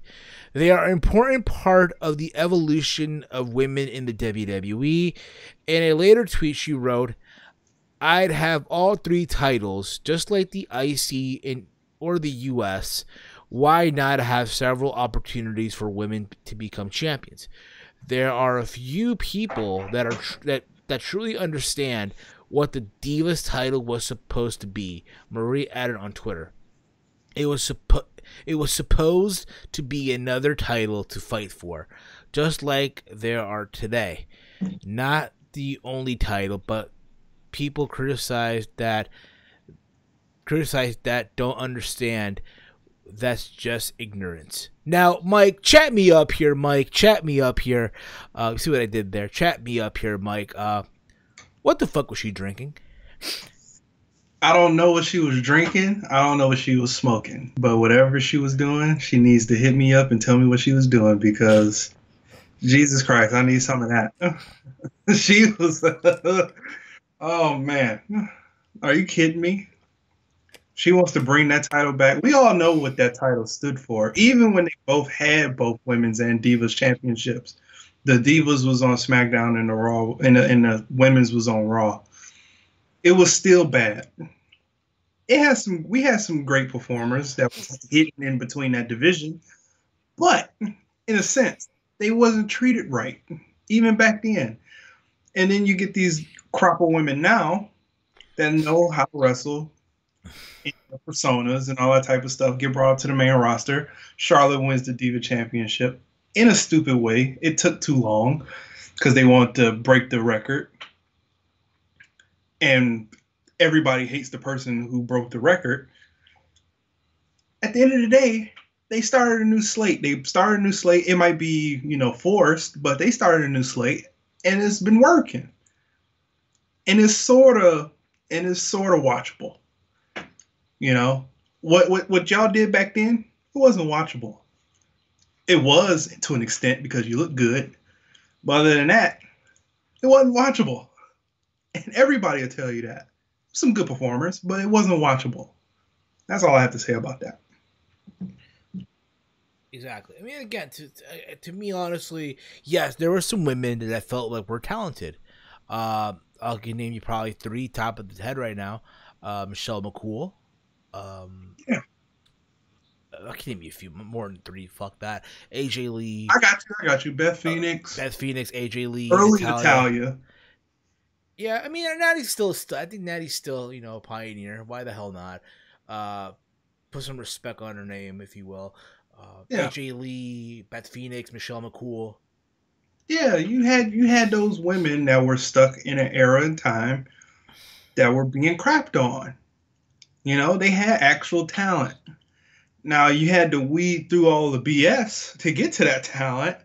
"They are an important part of the evolution of women in the WWE." In a later tweet, she wrote, "I'd have all three titles, just like the IC or the US. Why not have several opportunities for women to become champions? There are a few people that truly understand what the Divas title was supposed to be," Marie added on Twitter. It was supposed to be another title to fight for, just like there are today. Not the only title, but people criticize that don't understand. That's just ignorance. Now, Mike, chat me up here, Mike. Chat me up here. See what I did there? Chat me up here, Mike. What the fuck was she drinking? I don't know what she was drinking. I don't know what she was smoking. But whatever she was doing, she needs to hit me up and tell me what she was doing, because Jesus Christ, I need some of that. She was... oh, man. Are you kidding me? She wants to bring that title back. We all know what that title stood for. Even when they both had both women's and Divas championships, the Divas was on SmackDown and the Raw, and the women's was on Raw. It was still bad. We had some great performers that was hidden in between that division, but in a sense, they wasn't treated right, even back then. And then you get these crop of women now that know how to wrestle, personas and all that type of stuff, get brought up to the main roster. Charlotte wins the Diva Championship in a stupid way. It took too long because they wanted to break the record. And everybody hates the person who broke the record. At the end of the day, they started a new slate. It might be, forced, but they started a new slate, and it's been working. And it's sort of watchable. What y'all did back then, it wasn't watchable. It was to an extent because you look good, but other than that, it wasn't watchable. And everybody will tell you that. Some good performers, but it wasn't watchable. That's all I have to say about that. Exactly. I mean, again, to me, honestly, yes, there were some women that I felt like were talented. I'll name you probably three top of the head right now. Michelle McCool. Yeah. I can name you a few more than three. Fuck that. AJ Lee. I got you. Beth Phoenix. AJ Lee. Early Natalia. Yeah, I mean, Natty's still. I think Natty's still, a pioneer. Why the hell not? Put some respect on her name, if you will. AJ Lee, Beth Phoenix, Michelle McCool. Yeah, you had those women that were stuck in an era in time that were being crapped on. They had actual talent. Now, you had to weed through all the BS to get to that talent,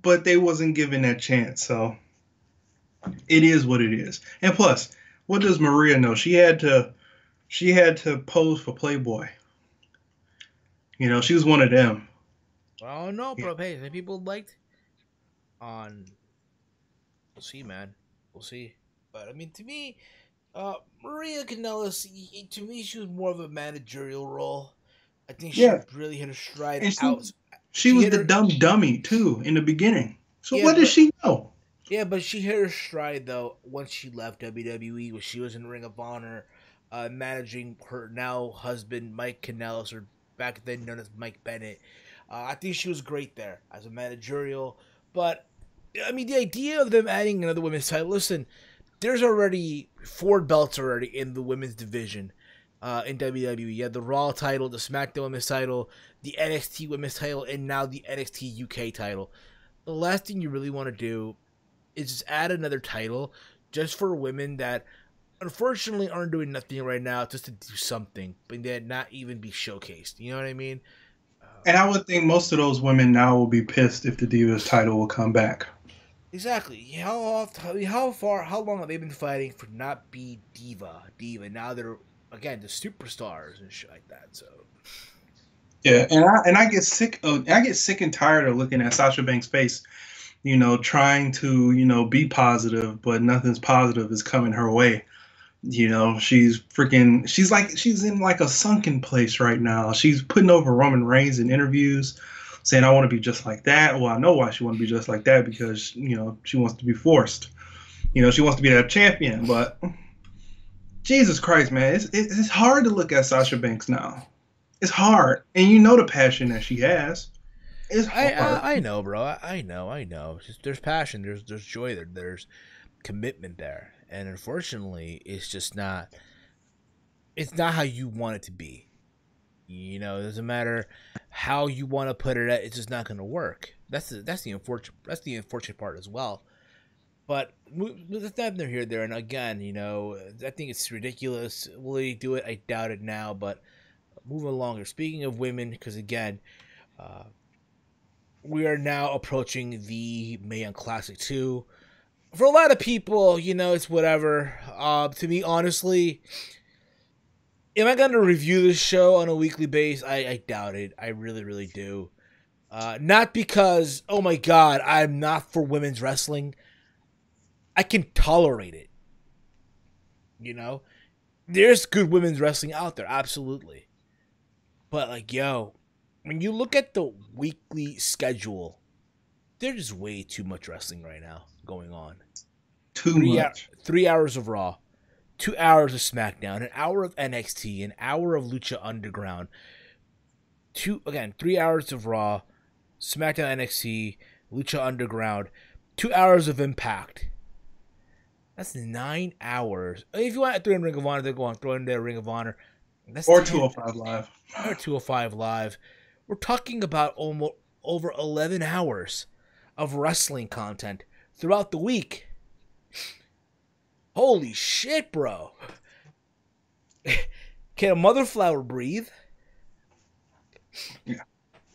but they wasn't given that chance. So it is what it is. And plus, what does Maria know? She had to pose for Playboy. She was one of them. Oh no, bro. Hey, people liked on. We'll see, man. We'll see. But I mean, to me, Maria Kanellis, to me, she was more of a managerial role. I think she Yeah, really hit her stride and out. she was the dumb dummy too in the beginning. So Yeah, what does she know? Yeah, but she hit her stride though once she left WWE, when she was in Ring of Honor, managing her now husband Mike Kanellis, or back then known as Mike Bennett. I think she was great there as a managerial. But I mean, the idea of them adding another women's title. Listen, there's already 4 belts already in the women's division in WWE. You have the Raw title, the SmackDown women's title, the NXT women's title, and now the NXT UK title. The last thing you really want to do is just add another title just for women that unfortunately aren't doing nothing right now, just to do something, but then not even be showcased. You know what I mean? And I would think most of those women now will be pissed if the Divas title will come back. Exactly. How long have they been fighting for not be diva? Now they're again the superstars and shit like that. So Yeah, and I get sick and tired of looking at Sasha Banks' face, trying to, be positive, but nothing's positive is coming her way. She's in like a sunken place right now. She's putting over Roman Reigns in interviews, saying, I want to be just like that. Well, I know why she wants to be just like that, because, she wants to be forced. She wants to be that champion, but Jesus Christ, man, it's hard to look at Sasha Banks now. It's hard. And the passion that she has. It's hard. I know, bro. I know. There's passion. There's joy there. There's commitment there. And unfortunately, it's just not. It's not how you want it to be. It doesn't matter how you want to put it. It's just not going to work. That's the unfortunate part as well. But that's neither here nor there. And again, I think it's ridiculous. Will they do it? I doubt it now. But moving along. Speaking of women, because again, we are now approaching the Mae Young Classic 2. For a lot of people, it's whatever. To me, honestly, am I going to review this show on a weekly basis? I doubt it. I really, really do. Not because, oh my God, I'm not for women's wrestling. I can tolerate it. There's good women's wrestling out there, absolutely. But, when you look at the weekly schedule, there's way too much wrestling right now going on. Too much. 3 hours of Raw, 2 hours of SmackDown, an hour of NXT, an hour of Lucha Underground. 3 hours of Raw, SmackDown, NXT, Lucha Underground, 2 hours of Impact. That's 9 hours. If you want to throw in Ring of Honor, throw in there Ring of Honor. That's or 205 Live. Or 205 Live. We're talking about almost over 11 hours of wrestling content throughout the week. Holy shit, bro. Can a mother flower breathe? Yeah.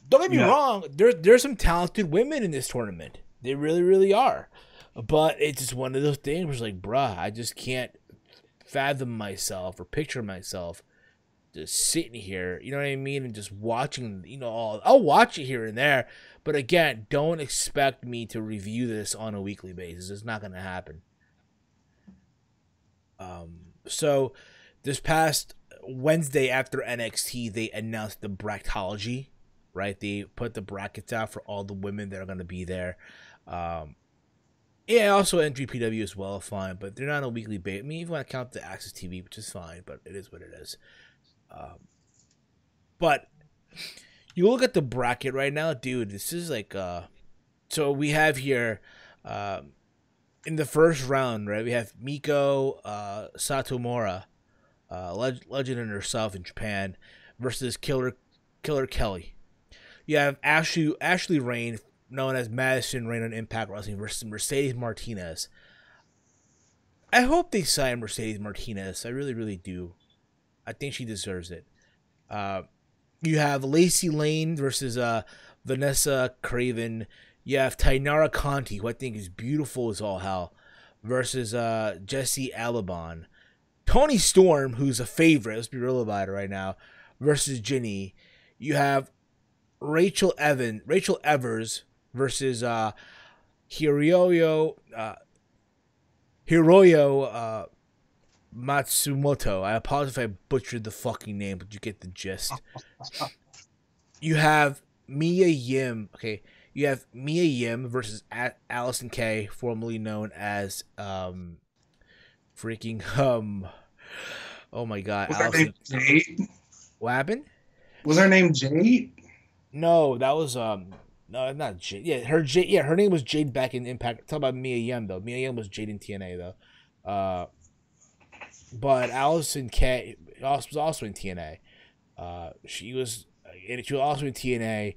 Don't get me wrong. There's some talented women in this tournament. They really, really are. But it's just one of those things where it's like, bruh, I just can't fathom myself or picture myself just sitting here, you know what I mean, and just watching, I'll watch it here and there, but again, don't expect me to review this on a weekly basis. It's not going to happen. So this past Wednesday after NXT, they announced the bracketology, right? They put the brackets out for all the women that are going to be there. Yeah, also NGPW as well, fine, but they're not on a weekly basis. I mean, if you want to count the Access TV, which is fine, but it is what it is. But you look at the bracket right now, dude, this is like, so we have here, in the first round, right, we have Miko Satomura, legend in herself in Japan, versus Killer Kelly. You have Ashley Rain, known as Madison Rain on Impact Wrestling, versus Mercedes Martinez. I hope they sign Mercedes Martinez. I really, really do. I think she deserves it. You have Lacey Lane versus Vanessa Craven. You have Tainara Conti, who I think is beautiful as all hell, versus Jessie Alabon. Toni Storm, who's a favorite, let's be real about it right now, versus Ginny. You have Rachel Evers versus Hiroyo Hiroyo Matsumoto. I apologize if I butchered the fucking name, but you get the gist. You have Mia Yim. Okay, you have Mia Yim versus Allison Kay, formerly known as freaking oh my god, Was her name Jade? What happened? Was her name Jade? No, that was no, not Jade. Yeah, her name was Jade back in Impact. Talk about Mia Yim though. Mia Yim was Jade in TNA though. But Allison Kay was also in TNA. She was also in TNA.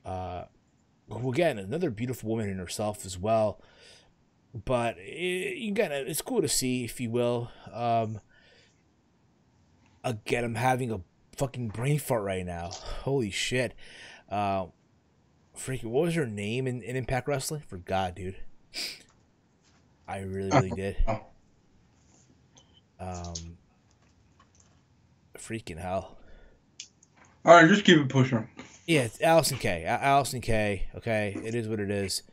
Who again, another beautiful woman in herself as well. But it's cool to see, if you will. Again, I'm having a fucking brain fart right now. Holy shit. Freaking, what was her name in Impact Wrestling? Forgot, dude. I really did. Freaking hell. All right, just keep it pushing. Yeah, it's Allison Kay. Allison Kay. Okay, it is what it is.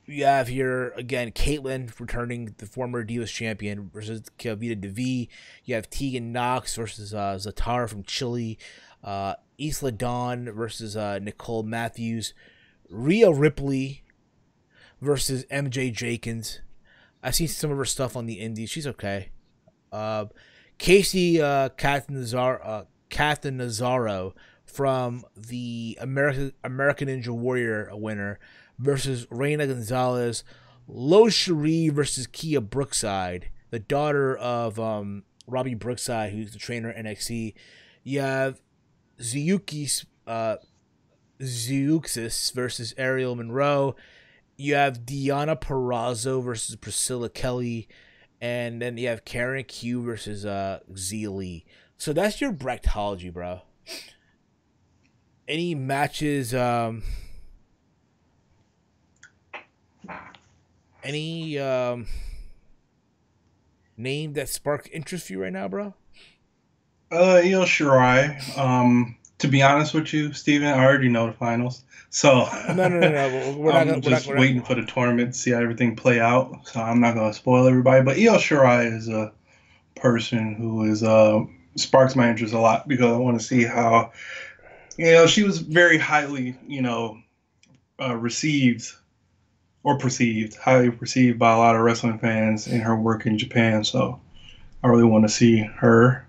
You have here again Caitlyn returning, the former Divas champion, versus Kavita Devi. You have Tegan Knox versus Zatara from Chile. Isla Dawn versus Nicole Matthews. Rhea Ripley versus MJ Jenkins. I've seen some of her stuff on the indies. She's okay. Casey Catanzaro from the American Ninja Warrior winner versus Reina Gonzalez. Lo Cherie versus Kia Brookside, the daughter of Robbie Brookside, who's the trainer at NXT. You have Zeuxis versus Ariel Monroe. You have Deonna Purrazzo versus Priscilla Kelly. And then you have Karen Q versus Xia Li. So that's your bracketology, bro. Any matches, any name that sparks interest for you right now, bro? Io Shirai. To be honest with you, Steven, I already know the finals. So No. I'm just waiting for the tournament to see how everything play out. So I'm not going to spoil everybody. But Io Shirai is a person who is sparks my interest a lot, because I want to see how, she was very highly, received or highly perceived by a lot of wrestling fans in her work in Japan. So I really want to see her.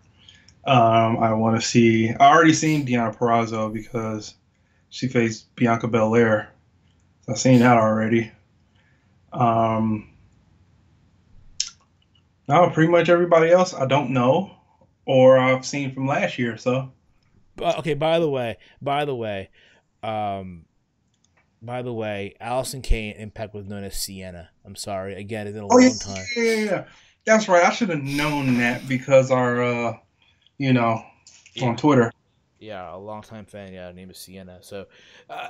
I already seen Deonna Purrazzo because she faced Bianca Belair. So I've seen that already. Now pretty much everybody else I don't know, or I've seen from last year. So okay. By the way, Allison Kay in Impact was known as Sienna. I'm sorry. Again, it's been a long time. Yeah. That's right. I should have known that because our on Twitter. Yeah, a longtime fan. Yeah, her name is Sienna. So,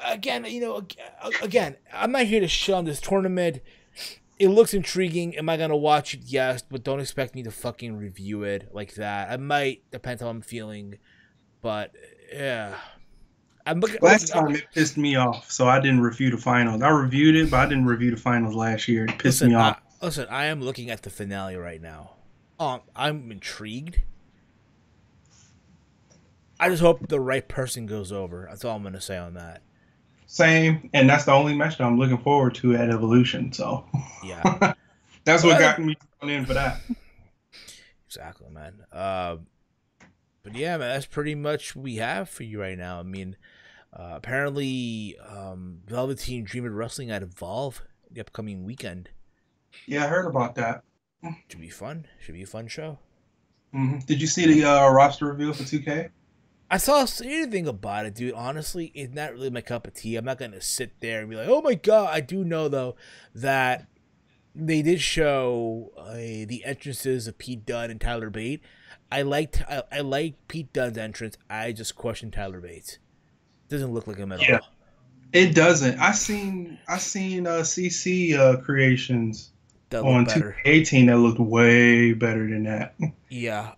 again, I'm not here to shit on this tournament. It looks intriguing. Am I gonna watch it? Yes, but don't expect me to fucking review it like that. I might, depends how I'm feeling. But yeah, Last time it pissed me off, so I didn't review the finals. I reviewed it, but I didn't review the finals last year. It pissed me off. I am looking at the finale right now. I'm intrigued. I just hope the right person goes over. That's all I'm going to say on that. Same, and that's the only match that I'm looking forward to at Evolution. So yeah, that's what got me going in for that. Exactly, man. But yeah, man, that's pretty much what we have for you right now. I mean, apparently, Velveteen Dream of Wrestling at Evolve the upcoming weekend. Yeah, I heard about that. Should be fun. Should be a fun show. Mm-hmm. Did you see the roster reveal for 2K? I saw anything about it, dude. Honestly, it's not really my cup of tea. I'm not going to sit there and be like, oh my God. I do know, though, that they did show the entrances of Pete Dunne and Tyler Bate. I liked Pete Dunne's entrance. I just questioned Tyler Bates. Doesn't look like him at all. It doesn't. I seen CC creations that on 2K18 that looked way better than that. Yeah.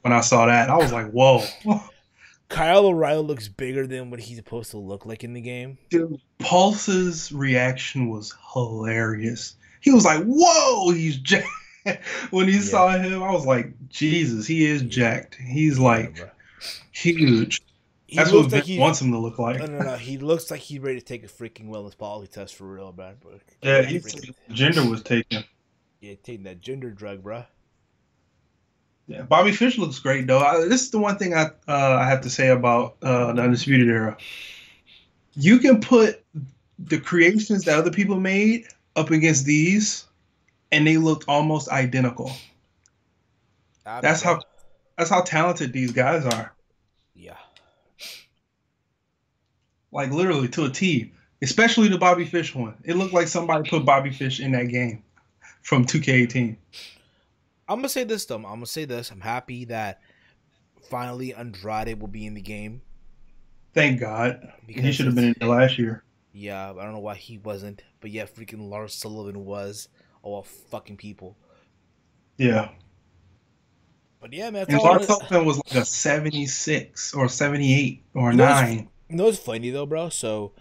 When I saw that, I was like, whoa. Kyle O'Reilly looks bigger than what he's supposed to look like in the game. Dude, Pulse's reaction was hilarious. He was like, "Whoa, he's jacked." When he saw him, I was like, "Jesus, he is jacked. He's like bro. huge." That's what Vince wants him to look like. No. He looks like he's ready to take a freaking wellness policy test for real, man. But yeah, gender was taken. Yeah, taking that gender drug, bro. Yeah, Bobby Fish looks great though. This is the one thing I have to say about the Undisputed Era. You can put the creations that other people made up against these, and they looked almost identical. That's how talented these guys are. Yeah. Like literally to a T. Especially the Bobby Fish one. It looked like somebody put Bobby Fish in that game from 2K18. I'm going to say this, though. I'm going to say this. I'm happy that finally Andrade will be in the game. Thank God. Because he should have been in there last year. Yeah, I don't know why he wasn't. But yeah, freaking Lars Sullivan was. All fucking people. Yeah. But yeah, man. And Lars Sullivan was like a 76 or 78 or 9. You know what's funny, though, bro? So,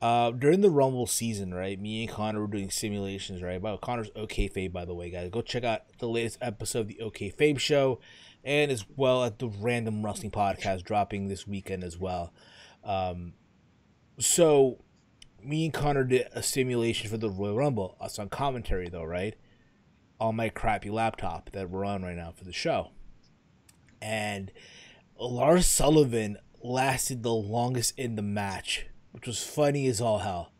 during the Rumble season, right, me and Connor were doing simulations, right? About Connor's OK Fabe, by the way, guys. Go check out the latest episode of the OK Fabe show, and as well as the Random Wrestling podcast dropping this weekend as well. So, me and Connor did a simulation for the Royal Rumble. Us on commentary, though, right? On my crappy laptop that we're on right now for the show. And Lars Sullivan lasted the longest in the match, which was funny as all hell.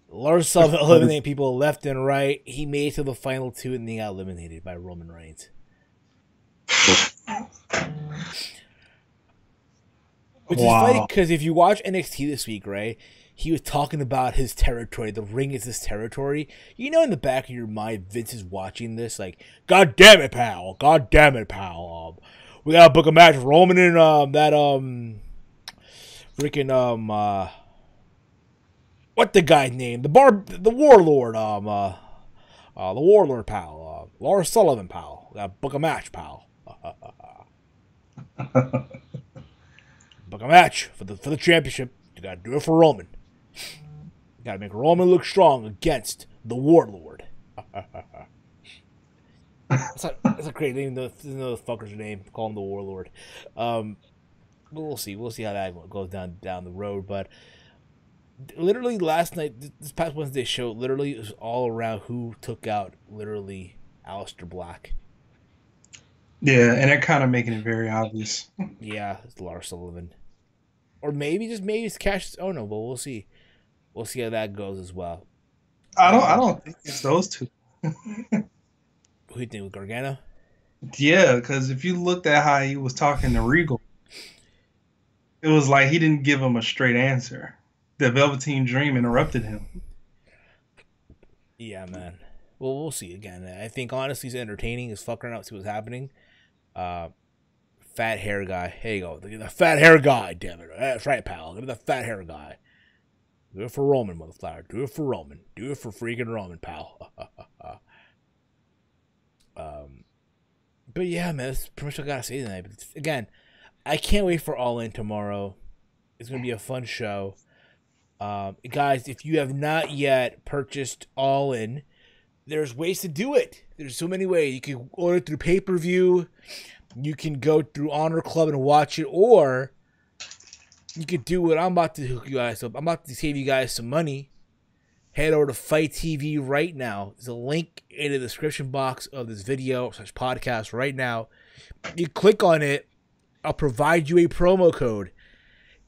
Lars Sullivan eliminated people left and right. He made it to the final two, and they got eliminated by Roman Reigns. Which is funny because if you watch NXT this week, right, he was talking about his territory. The ring is his territory. You know, in the back of your mind, Vince is watching this, like, God damn it, pal! God damn it, pal! We gotta book a match. Roman and freaking what the guy's name? The Warlord. The Warlord, pal. Lars Sullivan, pal. We gotta book a match, pal. Book a match for the championship. You gotta do it for Roman. You gotta make Roman look strong against the Warlord. That's a great name. The fucker's name. Call him the Warlord. We'll see. We'll see how that goes down the road. But literally last night, this past Wednesday show, literally it was all around who took out literally Aleister Black. Yeah, and they're kind of making it very obvious. Yeah, it's Lars Sullivan, or maybe it's Cash. Oh no, but we'll see. We'll see how that goes as well. I don't think it's those two. Who do you think, with Gargano? Yeah, because if you looked at how he was talking to Regal, it was like he didn't give him a straight answer. The Velveteen Dream interrupted him. Yeah, man. Well, we'll see again. I think honestly, it's entertaining as fuck right now. See what's happening. Fat hair guy. Here you go. The fat hair guy. Damn it. That's right, pal. Give me the fat hair guy. Do it for Roman, motherfucker. Do it for Roman. Do it for freaking Roman, pal. But yeah, man, that's pretty much what I gotta say tonight. But again, I can't wait for All In tomorrow. It's gonna be a fun show. Guys, if you have not yet purchased All In, there's ways to do it. There's so many ways. You can order through pay-per-view. You can go through Honor Club and watch it, or you could do what I'm about to hook you guys up. I'm about to save you guys some money. Head over to Fight TV right now. There's a link in the description box of this video / podcast right now. You click on it. I'll provide you a promo code.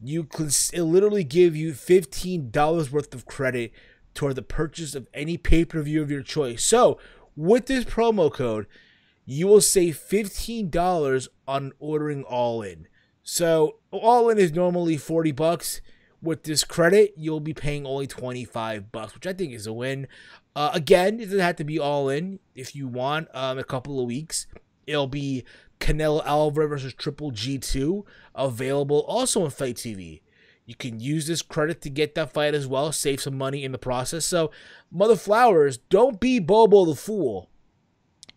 It'll literally give you $15 worth of credit toward the purchase of any pay-per-view of your choice. So, with this promo code, you will save $15 on ordering All In. So, All In is normally $40. With this credit, you'll be paying only $25, which I think is a win. Again, it doesn't have to be All In. If you want, a couple of weeks, it'll be Canelo Alvarez versus Triple G2, available also on Fight TV. You can use this credit to get that fight as well, save some money in the process. So, Mother Flowers, don't be Bobo the Fool,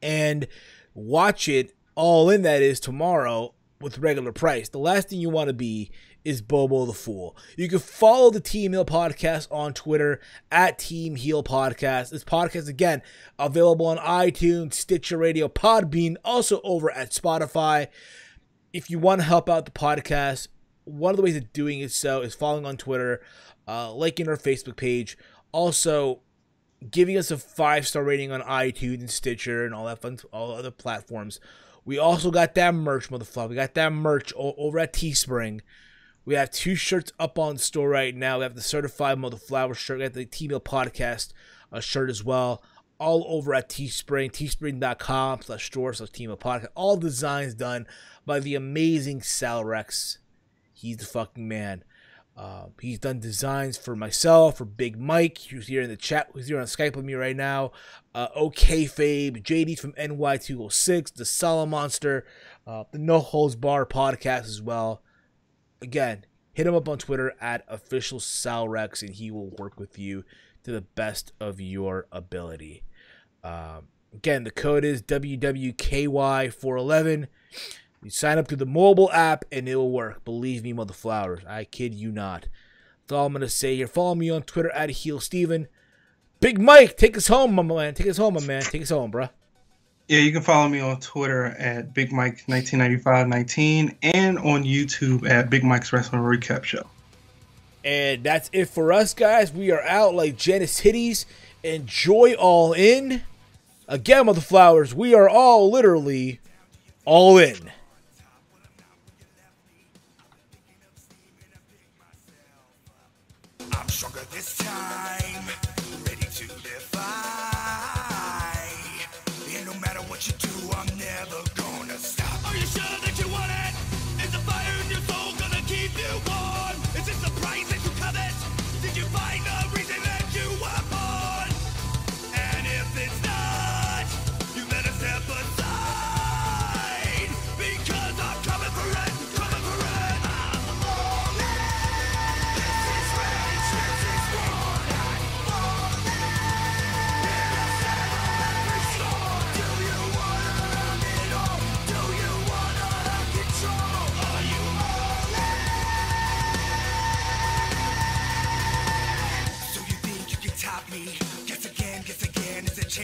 and watch it All In, that is, tomorrow, with regular price. The last thing you want to be is Bobo the Fool. You can follow the Team Heal Podcast on Twitter at Team Heal Podcast. This podcast, again, available on iTunes, Stitcher Radio, Podbean, also over at Spotify. If you want to help out the podcast, one of the ways of doing it so is following on Twitter, liking our Facebook page, also giving us a 5-star rating on iTunes and Stitcher and all that fun, all other platforms. We also got that merch, motherfucker. We got that merch over at Teespring. We have 2 shirts up on the store right now. We have the Certified Mother Flower shirt. We have the Team Heal Podcast shirt as well. All over at Teespring. Teespring.com/store/Team Heal Podcast. All designs done by the amazing Salrex. He's the fucking man. He's done designs for myself, for Big Mike, who's here in the chat, who's here on Skype with me right now. OK Fabe, JD from NY206, the Solid Monster, the No Holds Bar podcast as well. Again, hit him up on Twitter at official Salrex, and he will work with you to the best of your ability. Again, the code is WWKY411. You sign up through the mobile app, and it will work. Believe me, mother flowers. I kid you not. That's all I'm going to say here. Follow me on Twitter at HealSteven. Big Mike, take us home, my man. Take us home, my man. Take us home, bro. Yeah, you can follow me on Twitter at Big Mike 199519 and on YouTube at Big Mike's Wrestling Recap Show. And that's it for us, guys. We are out like Janice Hitties. Enjoy All In. Again, mother flowers, we are all literally all in. I'm stronger this time.